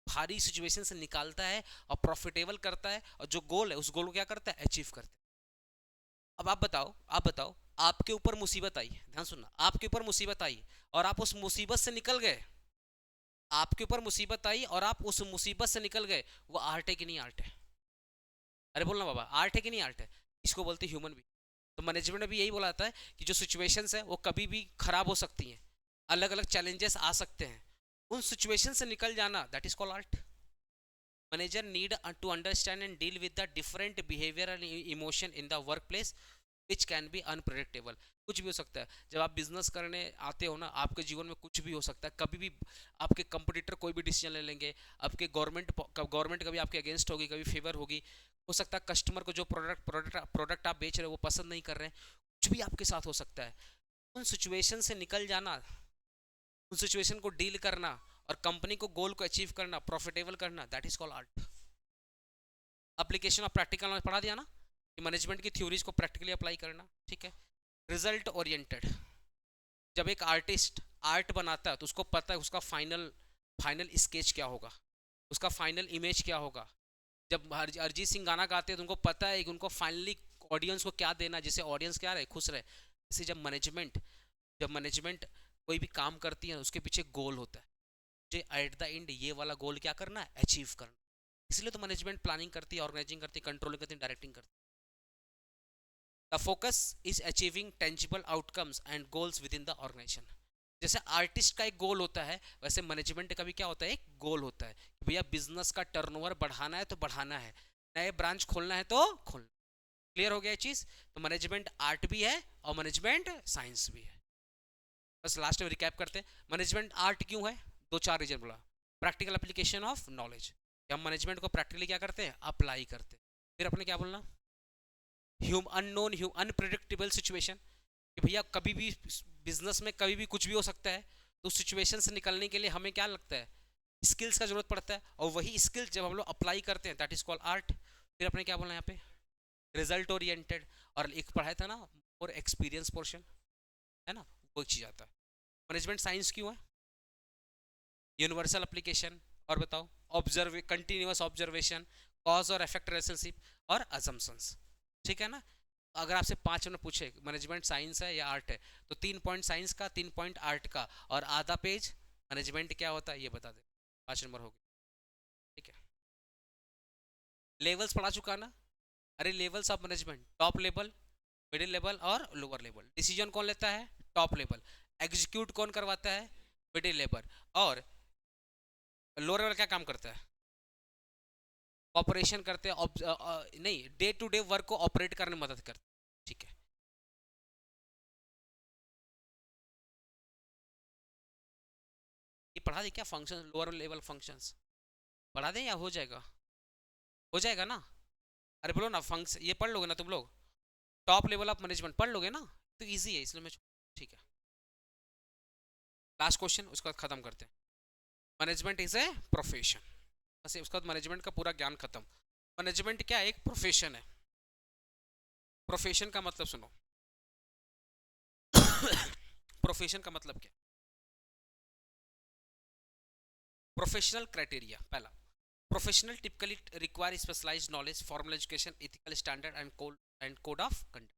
भारी सिचुएशन से निकालता है और प्रॉफिटेबल करता है, और जो गोल है उस गोल को क्या करता है, अचीव करता है। अब आप बताओ आपके ऊपर मुसीबत आई, ध्यान सुनना, आपके ऊपर मुसीबत आई और आप उस मुसीबत से निकल गए, आपके ऊपर मुसीबत आई और आप उस मुसीबत से निकल गए, वो आर्ट है कि नहीं आर्ट है? अरे बोलना बाबा, आर्ट है कि नहीं आर्ट है? इसको बोलते हैं ह्यूमन भी। तो मैनेजमेंट में भी यही बोला जाता है कि जो सिचुएशंस है वो कभी भी खराब हो सकती हैं, अलग अलग चैलेंजेस आ सकते हैं, उन सिचुएशन से निकल जाना that is called art. Manager need to understand and deal with the different behaviour and emotion in the work place which can be unpredictable. कुछ भी हो सकता है, जब आप बिजनेस करने आते हो ना, आपके जीवन में कुछ भी हो सकता है, कभी भी आपके कंपटीटर कोई भी डिसीजन ले लेंगे, आपके गवर्नमेंट कभी आपके अगेंस्ट होगी, कभी फेवर होगी, हो सकता है कस्टमर को जो प्रोडक्ट आप बेच रहे हो वो पसंद नहीं कर रहे हैं, कुछ भी आपके साथ हो सकता है। उन सिचुएशन से निकल जाना, उन सिचुएशन को डील करना और कंपनी को गोल को अचीव करना, प्रॉफिटेबल करना, that is called art. Application of practical knowledge पढ़ा दिया ना, कि मैनेजमेंट की थ्योरीज को प्रैक्टिकली अप्लाई करना, ठीक है। रिजल्ट ओरिएंटेड, जब एक आर्टिस्ट आर्ट बनाता है तो उसको पता है उसका फाइनल फाइनल स्केच क्या होगा, उसका फाइनल इमेज क्या होगा। जब अरिजीत सिंह गाना गाते हैं तो उनको पता है कि उनको फाइनली ऑडियंस को क्या देना, जिससे ऑडियंस क्या रहे, खुश रहे। इसे जब मैनेजमेंट कोई भी काम करती है उसके पीछे गोल होता है, मुझे एट द एंड ये वाला गोल क्या करना है, अचीव करना। इसलिए तो मैनेजमेंट प्लानिंग करती है, ऑर्गेनाइजिंग करती है, कंट्रोलिंग करती है, डायरेक्टिंग करती है। The focus is achieving tangible outcomes and goals within the organisation. जैसे आर्टिस्ट का एक गोल होता है, वैसे मैनेजमेंट का भी क्या होता है, एक गोल होता है कि भैया बिजनेस का टर्नओवर बढ़ाना है तो बढ़ाना है, नए ब्रांच खोलना है तो खोलना। क्लियर हो गया ये चीज? तो मैनेजमेंट आर्ट भी है और मैनेजमेंट साइंस भी है। बस लास्ट में रिकैप करते हैं, मैनेजमेंट आर्ट क्यों है, दो चार रीजन बोला। प्रैक्टिकल एप्लीकेशन ऑफ नॉलेज, हम मैनेजमेंट को प्रैक्टिकली क्या करते हैं, अप्लाई करते हैं। फिर अपने क्या बोलना, अनप्रिडिक्टेबल सिचुएशन, कि भैया कभी भी बिजनेस में कभी भी कुछ भी हो सकता है, तो उस सिचुएशन से निकलने के लिए हमें क्या लगता है, स्किल्स का जरूरत पड़ता है, और वही स्किल्स जब हम लोग अप्लाई करते हैं दैट इज कॉल्ड आर्ट। फिर अपने क्या बोलना है यहाँ पे, रिजल्ट ओरिएंटेड, और एक पढ़ाया था ना और एक्सपीरियंस पोर्शन, है ना, वो एक चीज आता है। मैनेजमेंट साइंस क्यों है, यूनिवर्सल एप्लीकेशन, और बताओ, कंटिन्यूअस ऑब्जर्वेशन, कॉज और इफेक्ट रिलेशनशिप, और अजम्पशंस, ठीक है ना। अगर आपसे 5 मिनट पूछे मैनेजमेंट साइंस है या आर्ट है, तो 3 पॉइंट साइंस का, 3 पॉइंट आर्ट का, और आधा पेज मैनेजमेंट क्या होता है ये बता दे, 5 नंबर हो गए, ठीक है। लेवल्स पढ़ा चुका ना, अरे levels of management, top level, middle level और लोअर लेवल। डिसीजन कौन लेता है, टॉप लेवल। एग्जीक्यूट कौन करवाता है, मिडिल लेवल। और लोअर लेवल क्या काम करता है, ऑपरेशन करते हैं, नहीं, डे टू डे वर्क को ऑपरेट करने में मदद करते हैं, ठीक है। ये पढ़ा दे क्या, फंक्शन, लोअर लेवल फंक्शंस पढ़ा दें या हो जाएगा, हो जाएगा ना? अरे बोलो ना, फंक्शन ये पढ़ लोगे ना तुम लोग, टॉप लेवल ऑफ मैनेजमेंट पढ़ लोगे ना, तो इजी है इसलिए मैं ठीक है। लास्ट क्वेश्चन, उसके बाद खत्म करते हैं। मैनेजमेंट इज ए प्रोफेशन, बस उसके बाद मैनेजमेंट का पूरा ज्ञान खत्म। मैनेजमेंट क्या, एक प्रोफेशन है। प्रोफेशन का मतलब सुनो, प्रोफेशन का मतलब क्या, प्रोफेशनल क्राइटेरिया। पहला, professional typically require specialised knowledge, formal education, ethical standard and code of conduct,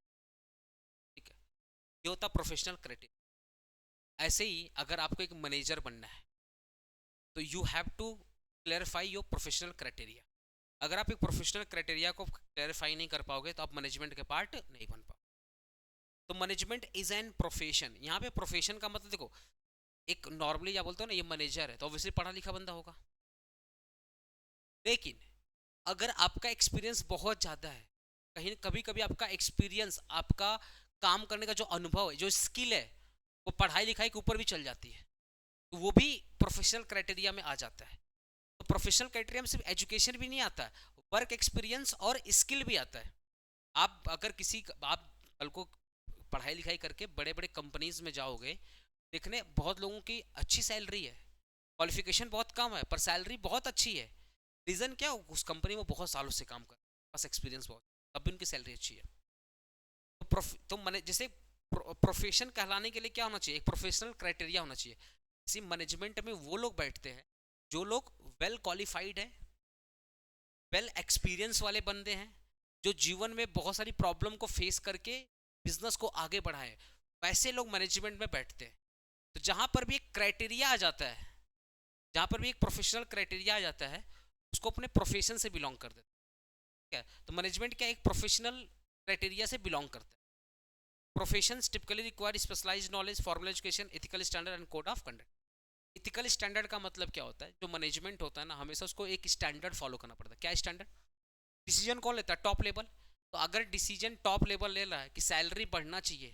ठीक है। ये होता प्रोफेशनल क्राइटेरिया। ऐसे ही अगर आपको एक मैनेजर बनना है तो you have to clarify your professional criteria. अगर आप एक प्रोफेशनल क्राइटेरिया को क्लैरिफाई नहीं कर पाओगे तो आप मैनेजमेंट के पार्ट नहीं बन पाओगे। तो मैनेजमेंट इज एन प्रोफेशन। यहाँ पे प्रोफेशन का मतलब देखो, एक नॉर्मली क्या बोलते हो ना, ये मैनेजर है तो ऑब्वियसली पढ़ा लिखा बंदा होगा, लेकिन अगर आपका एक्सपीरियंस बहुत ज़्यादा है, कहीं कभी कभी आपका एक्सपीरियंस, आपका काम करने का जो अनुभव है, जो स्किल है, वो पढ़ाई लिखाई के ऊपर भी चल जाती है, तो वो भी प्रोफेशनल क्राइटेरिया में आ जाता है। तो प्रोफेशनल क्राइटेरिया में सिर्फ एजुकेशन भी नहीं आता है, वर्क एक्सपीरियंस और स्किल भी आता है। आप अगर आप कल को पढ़ाई लिखाई करके बड़े बड़े कंपनीज में जाओगे, देखने बहुत लोगों की अच्छी सैलरी है, क्वालिफिकेशन बहुत कम है पर सैलरी बहुत अच्छी है। रीज़न क्या? उस कंपनी में बहुत सालों से काम कर, बस एक्सपीरियंस बहुत, तब भी उनकी सैलरी अच्छी है। तो मैंने जैसे प्रोफेशन कहलाने के लिए क्या होना चाहिए? एक प्रोफेशनल क्राइटेरिया होना चाहिए। इसी मैनेजमेंट में वो लोग बैठते हैं जो लोग वेल क्वालिफाइड है, वेल एक्सपीरियंस वाले बंदे हैं, जो जीवन में बहुत सारी प्रॉब्लम को फेस करके बिजनेस को आगे बढ़ाए, वैसे लोग मैनेजमेंट में बैठते हैं। तो जहां पर भी एक क्राइटेरिया आ जाता है, जहां पर भी एक प्रोफेशनल क्राइटेरिया आ जाता है, उसको अपने प्रोफेशन से बिलोंग कर देता है। तो मैनेजमेंट क्या एक प्रोफेशनल क्राइटेरिया से बिलोंग करता है। Professions typically require specialised knowledge, formal education, ethical standard and code of conduct. Ethical standard का मतलब क्या होता है? जो मैनेजमेंट होता है ना, हमेशा उसको एक स्टैंडर्ड फॉलो करना पड़ता है। क्या स्टैंडर्ड? डिसीजन कौन लेता है? Top level. तो अगर डिसीजन टॉप लेवल ले रहा है कि सैलरी बढ़ना चाहिए,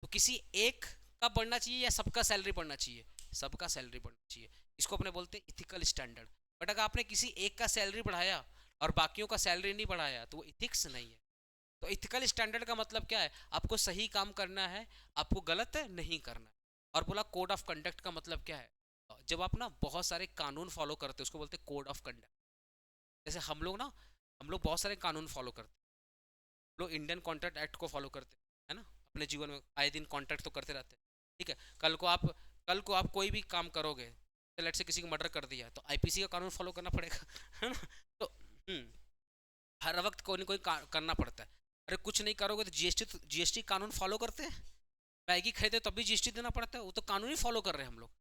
तो किसी एक का बढ़ना चाहिए या सबका सैलरी बढ़ना चाहिए? सबका सैलरी बढ़ना चाहिए। इसको अपने बोलते हैं इथिकल स्टैंडर्ड। बट अगर आपने किसी एक का सैलरी बढ़ाया और बाकियों का सैलरी नहीं बढ़ाया, तो वो इथिक्स नहीं है। तो इथिकल स्टैंडर्ड का मतलब क्या है? आपको सही काम करना है, आपको गलत नहीं करना है। और बोला कोड ऑफ कंडक्ट का मतलब क्या है? जब आप ना बहुत सारे कानून फॉलो करते हैं, उसको बोलते हैं कोड ऑफ कंडक्ट। जैसे हम लोग बहुत सारे कानून फॉलो करते हैं। लोग इंडियन कॉन्ट्रैक्ट एक्ट को फॉलो करते हैं, है ना? अपने जीवन में आए दिन कॉन्ट्रैक्ट तो करते रहते हैं। ठीक है, कल को आप कोई भी काम करोगे, तो लेट से किसी को मर्डर कर दिया, तो आईपीसी का कानून फॉलो करना पड़ेगा। है ना? तो हर वक्त कोई ना कोई करना पड़ता है। अरे कुछ नहीं करोगे तो जीएसटी कानून फॉलो करते हैं। मैगी खरीदे तब भी जीएसटी देना पड़ता है, वो तो कानून ही फॉलो कर रहे हैं हम लोग।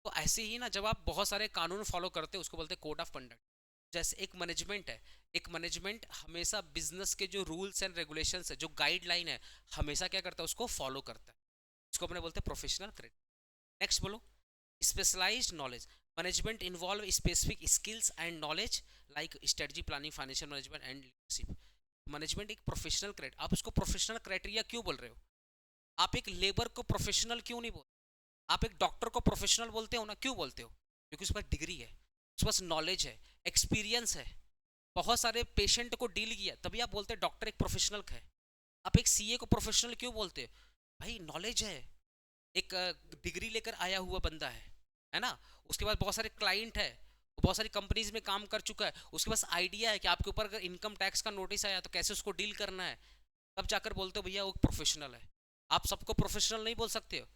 तो ऐसे ही ना, जब आप बहुत सारे कानून फॉलो करते हैं, उसको बोलते हैं कोड ऑफ कंडक्ट। जैसे एक मैनेजमेंट है, एक मैनेजमेंट हमेशा बिजनेस के जो रूल्स एंड रेगुलेशंस है, जो गाइडलाइन है, हमेशा क्या करता है? उसको फॉलो करता है। इसको अपने बोलते हैं प्रोफेशनल क्रेडिट। नेक्स्ट बोलो, specialised knowledge. Management involve specific skills and knowledge like strategy, planning, financial management and leadership. Management एक प्रोफेशनल क्रेडिट। आप उसको प्रोफेशनल क्राइटेरिया क्यों बोल रहे हो? आप एक लेबर को प्रोफेशनल क्यों नहीं बोल? आप एक डॉक्टर को प्रोफेशनल बोलते हो ना, क्यों बोलते हो? क्योंकि उसके पास डिग्री है, उसके पास नॉलेज है, एक्सपीरियंस है, बहुत सारे पेशेंट को डील किया, तभी आप बोलते हैं डॉक्टर एक प्रोफेशनल है। आप एक सीए को प्रोफेशनल क्यों बोलते हो? भाई नॉलेज है, एक डिग्री लेकर आया हुआ बंदा है ना? उसके पास बहुत सारे क्लाइंट है, बहुत सारी कंपनीज में काम कर चुका है, उसके पास आइडिया है कि आपके ऊपर अगर इनकम टैक्स का नोटिस आया तो कैसे उसको डील करना है। तब जाकर बोलते हो भैया वो प्रोफेशनल है। आप सबको प्रोफेशनल नहीं बोल सकते हो।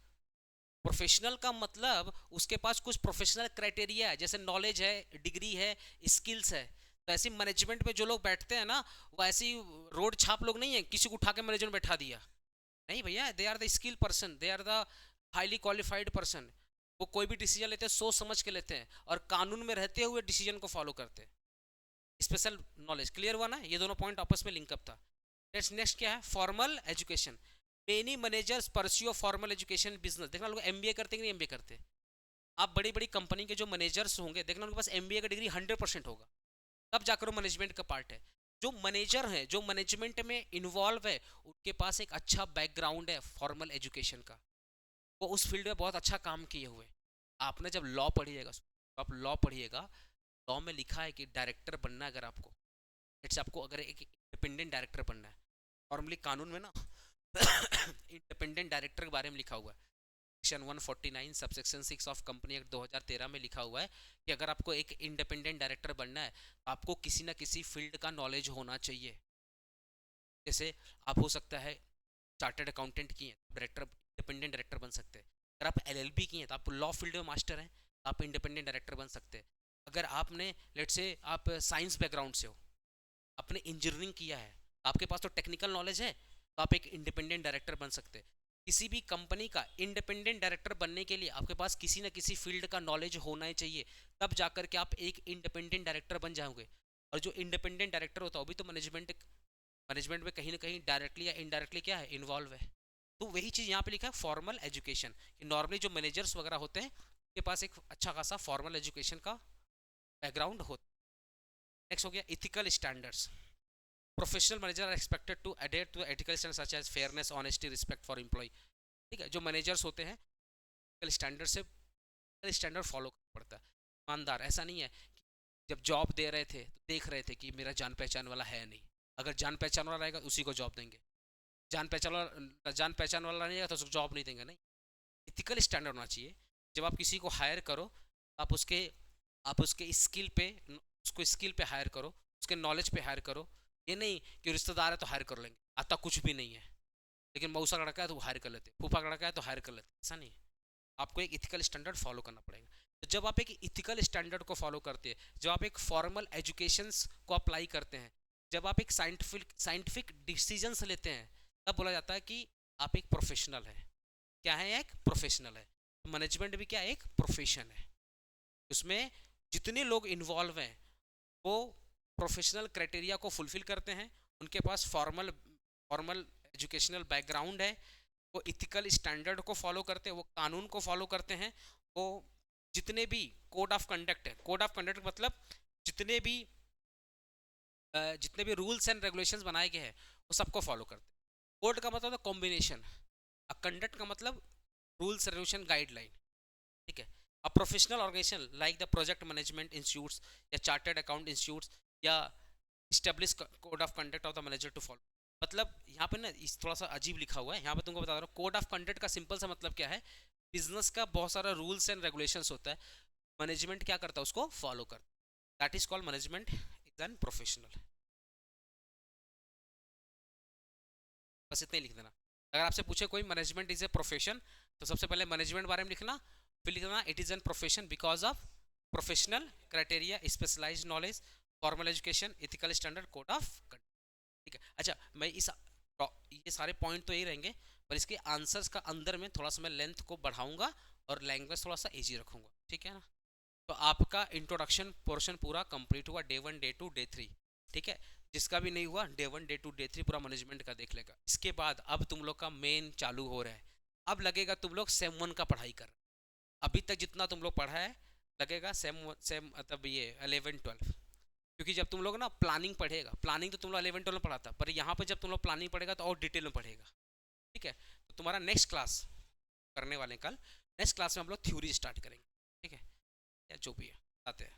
प्रोफेशनल का मतलब उसके पास कुछ प्रोफेशनल क्राइटेरिया है, जैसे नॉलेज है, डिग्री है, स्किल्स है। तो ऐसी मैनेजमेंट में जो लोग बैठते हैं ना, वो ऐसी रोड छाप लोग नहीं है, किसी को उठा के मैनेजमेंट बैठा दिया। नहीं भैया, they are the skill person, they are the highly qualified person. वो कोई भी डिसीजन लेते हैं सोच समझ के लेते हैं, और कानून में रहते हुए डिसीजन को फॉलो करते हैं। स्पेशल नॉलेज क्लियर हुआ ना? ये दोनों पॉइंट आपस में लिंकअप था। नेक्स्ट क्या है? Formal education. Many managers pursue formal education business. देखना लोग एमबीए करते हैं कि नहीं एमबीए करते? आप बड़ी बड़ी कंपनी के जो मैनेजर्स होंगे, देखना उनके पास एमबीए का डिग्री 100% होगा, तब जाकर वो मैनेजमेंट का पार्ट है। जो मैनेजर हैं, जो मैनेजमेंट में इन्वॉल्व है, उनके पास एक अच्छा बैकग्राउंड है फॉर्मल एजुकेशन का। वो उस फील्ड में बहुत अच्छा काम किए हुए। आपने जब लॉ पढ़िएगा, तो आप लॉ पढ़िएगा, लॉ में लिखा है कि डायरेक्टर बनना है, अगर आपको जैसे आपको अगर एक इंडिपेंडेंट डायरेक्टर बनना है, नॉर्मली कानून में ना इंडिपेंडेंट डायरेक्टर के बारे में लिखा हुआ है। Section 149 subsection 6 of company act 2013 में लिखा हुआ है कि अगर आपको एक इंडिपेंडेंट डायरेक्टर बनना है, तो आपको किसी ना किसी फील्ड का नॉलेज होना चाहिए। जैसे आप हो सकता है चार्टर्ड अकाउंटेंट की हैं, डायरेक्टर इंडिपेंडेंट डायरेक्टर बन सकते हैं। अगर आप एलएलबी की हैं, तो आप लॉ फील्ड में मास्टर हैं, आप इंडिपेंडेंट डायरेक्टर बन सकते हैं। अगर आपने लेट से आप साइंस बैकग्राउंड से हो, आपने इंजीनियरिंग किया है, आपके पास तो टेक्निकल नॉलेज है, तो आप एक इंडिपेंडेंट डायरेक्टर बन सकते हैं। किसी भी कंपनी का इंडिपेंडेंट डायरेक्टर बनने के लिए आपके पास किसी ना किसी फील्ड का नॉलेज होना ही चाहिए, तब जाकर के आप एक इंडिपेंडेंट डायरेक्टर बन जाओगे। और जो इंडिपेंडेंट डायरेक्टर होता है वो भी तो मैनेजमेंट में कहीं ना कहीं डायरेक्टली या इनडायरेक्टली क्या है, इन्वॉल्व है। तो वही चीज़ यहाँ पे लिखा है फॉर्मल एजुकेशन, कि नॉर्मली जो मैनेजर्स वगैरह होते हैं उनके पास एक अच्छा खासा फॉर्मल एजुकेशन का बैकग्राउंड होता है। नेक्स्ट हो गया ethical standards. Professional manager are expected to adhere to ethical standards such as fairness, honesty, respect for employ. ठीक है, जो मैनेजर्स होते हैं स्टैंडर्ड से स्टैंडर्ड फॉलो करना पड़ता है। ईमानदार, ऐसा नहीं है जब जॉब दे रहे थे तो देख रहे थे कि मेरा जान पहचान वाला है नहीं, अगर जान पहचान वाला रहेगा उसी को जॉब देंगे, जान पहचान वाला नहीं है तो उसको जॉब नहीं देंगे। नहीं, इथिकल स्टैंडर्ड होना चाहिए। जब आप किसी को हायर करो, आप उसके स्किल पे, उसको स्किल पे हायर करो, उसके नॉलेज पे हायर करो। ये नहीं कि रिश्तेदार है तो हायर कर लेंगे, आता कुछ भी नहीं है लेकिन मऊसा का लड़का है तो हायर कर लेते, फूफा का लड़का है तो हायर कर लेते, ऐसा नहीं है। आपको एक इथिकल स्टैंडर्ड फॉलो करना पड़ेगा। तो जब आप एक इथिकल स्टैंडर्ड को फॉलो करते हैं, जब आप एक फॉर्मल एजुकेशंस को अप्लाई करते हैं, जब आप एक साइंटिफिक डिसीजंस लेते हैं, तब बोला जाता है कि आप एक प्रोफेशनल है। क्या है? एक प्रोफेशनल है। मैनेजमेंट भी क्या एक प्रोफेशन है। उसमें जितने लोग इन्वॉल्व हैं वो प्रोफेशनल क्राइटेरिया को फुलफिल करते हैं, उनके पास फॉर्मल एजुकेशनल बैकग्राउंड है, वो इथिकल स्टैंडर्ड को फॉलो करते हैं, वो कानून को फॉलो करते हैं, वो जितने भी कोड ऑफ कंडक्ट है, कोड ऑफ कंडक्ट मतलब जितने भी रूल्स एंड रेगुलेशंस बनाए गए हैं वो सबको फॉलो करते हैं। कोड का मतलब कॉम्बिनेशन, कंडक्ट का मतलब रूल्स रेगुलेशन गाइडलाइन, ठीक है। A professional organisation like the project management institutes या चार्टर्ड अकाउंट इंस्टीट्यूट्स या establish code of conduct of the manager to follow. मतलब यहाँ पे ना इस थोड़ा सा अजीब लिखा हुआ है, यहाँ पे तुमको बता रहा हूँ। कोड ऑफ कंडक्ट का सिंपल सा मतलब क्या है, बिजनेस का बहुत सारा रूल्स एंड रेगुलेशंस होता है, मैनेजमेंट क्या करता है उसको फॉलो करता है। That is called management is an professional. बस इतना ही लिख देना। अगर आपसे पूछे कोई मैनेजमेंट इज ए प्रोफेशन, तो सबसे पहले मैनेजमेंट बारे में लिखना, फिर लिखना it is an profession because of professional criteria, specialised knowledge, formal education, ethical standard, code of conduct. ठीक है। अच्छा, मैं ये सारे पॉइंट तो यही रहेंगे, पर इसके आंसर्स का अंदर में थोड़ा सा मैं लेंथ को बढ़ाऊंगा और लैंग्वेज थोड़ा सा इजी रखूंगा, ठीक है ना। तो आपका इंट्रोडक्शन पोर्शन पूरा कंप्लीट हुआ, डे 1 डे 2 डे 3, ठीक है। जिसका भी नहीं हुआ डे 1 डे 2 डे 3 पूरा मैनेजमेंट का देख लेगा। इसके बाद अब तुम लोग का मेन चालू हो रहा है। अब लगेगा तुम लोग सेम 1 का पढ़ाई कर, अभी तक जितना तुम लोग पढ़ा है लगेगा सेम मतलब ये 11 12, क्योंकि जब तुम लोग ना प्लानिंग पढ़ेगा, प्लानिंग तो तुम लोग 11 12 में पढ़ा था, पर यहाँ पे जब तुम लोग प्लानिंग पढ़ेगा तो और डिटेल में पढ़ेगा, ठीक है। तो तुम्हारा नेक्स्ट क्लास करने वाले कल, नेक्स्ट क्लास में हम लोग थ्योरी स्टार्ट करेंगे, ठीक है, या जो भी है आते हैं।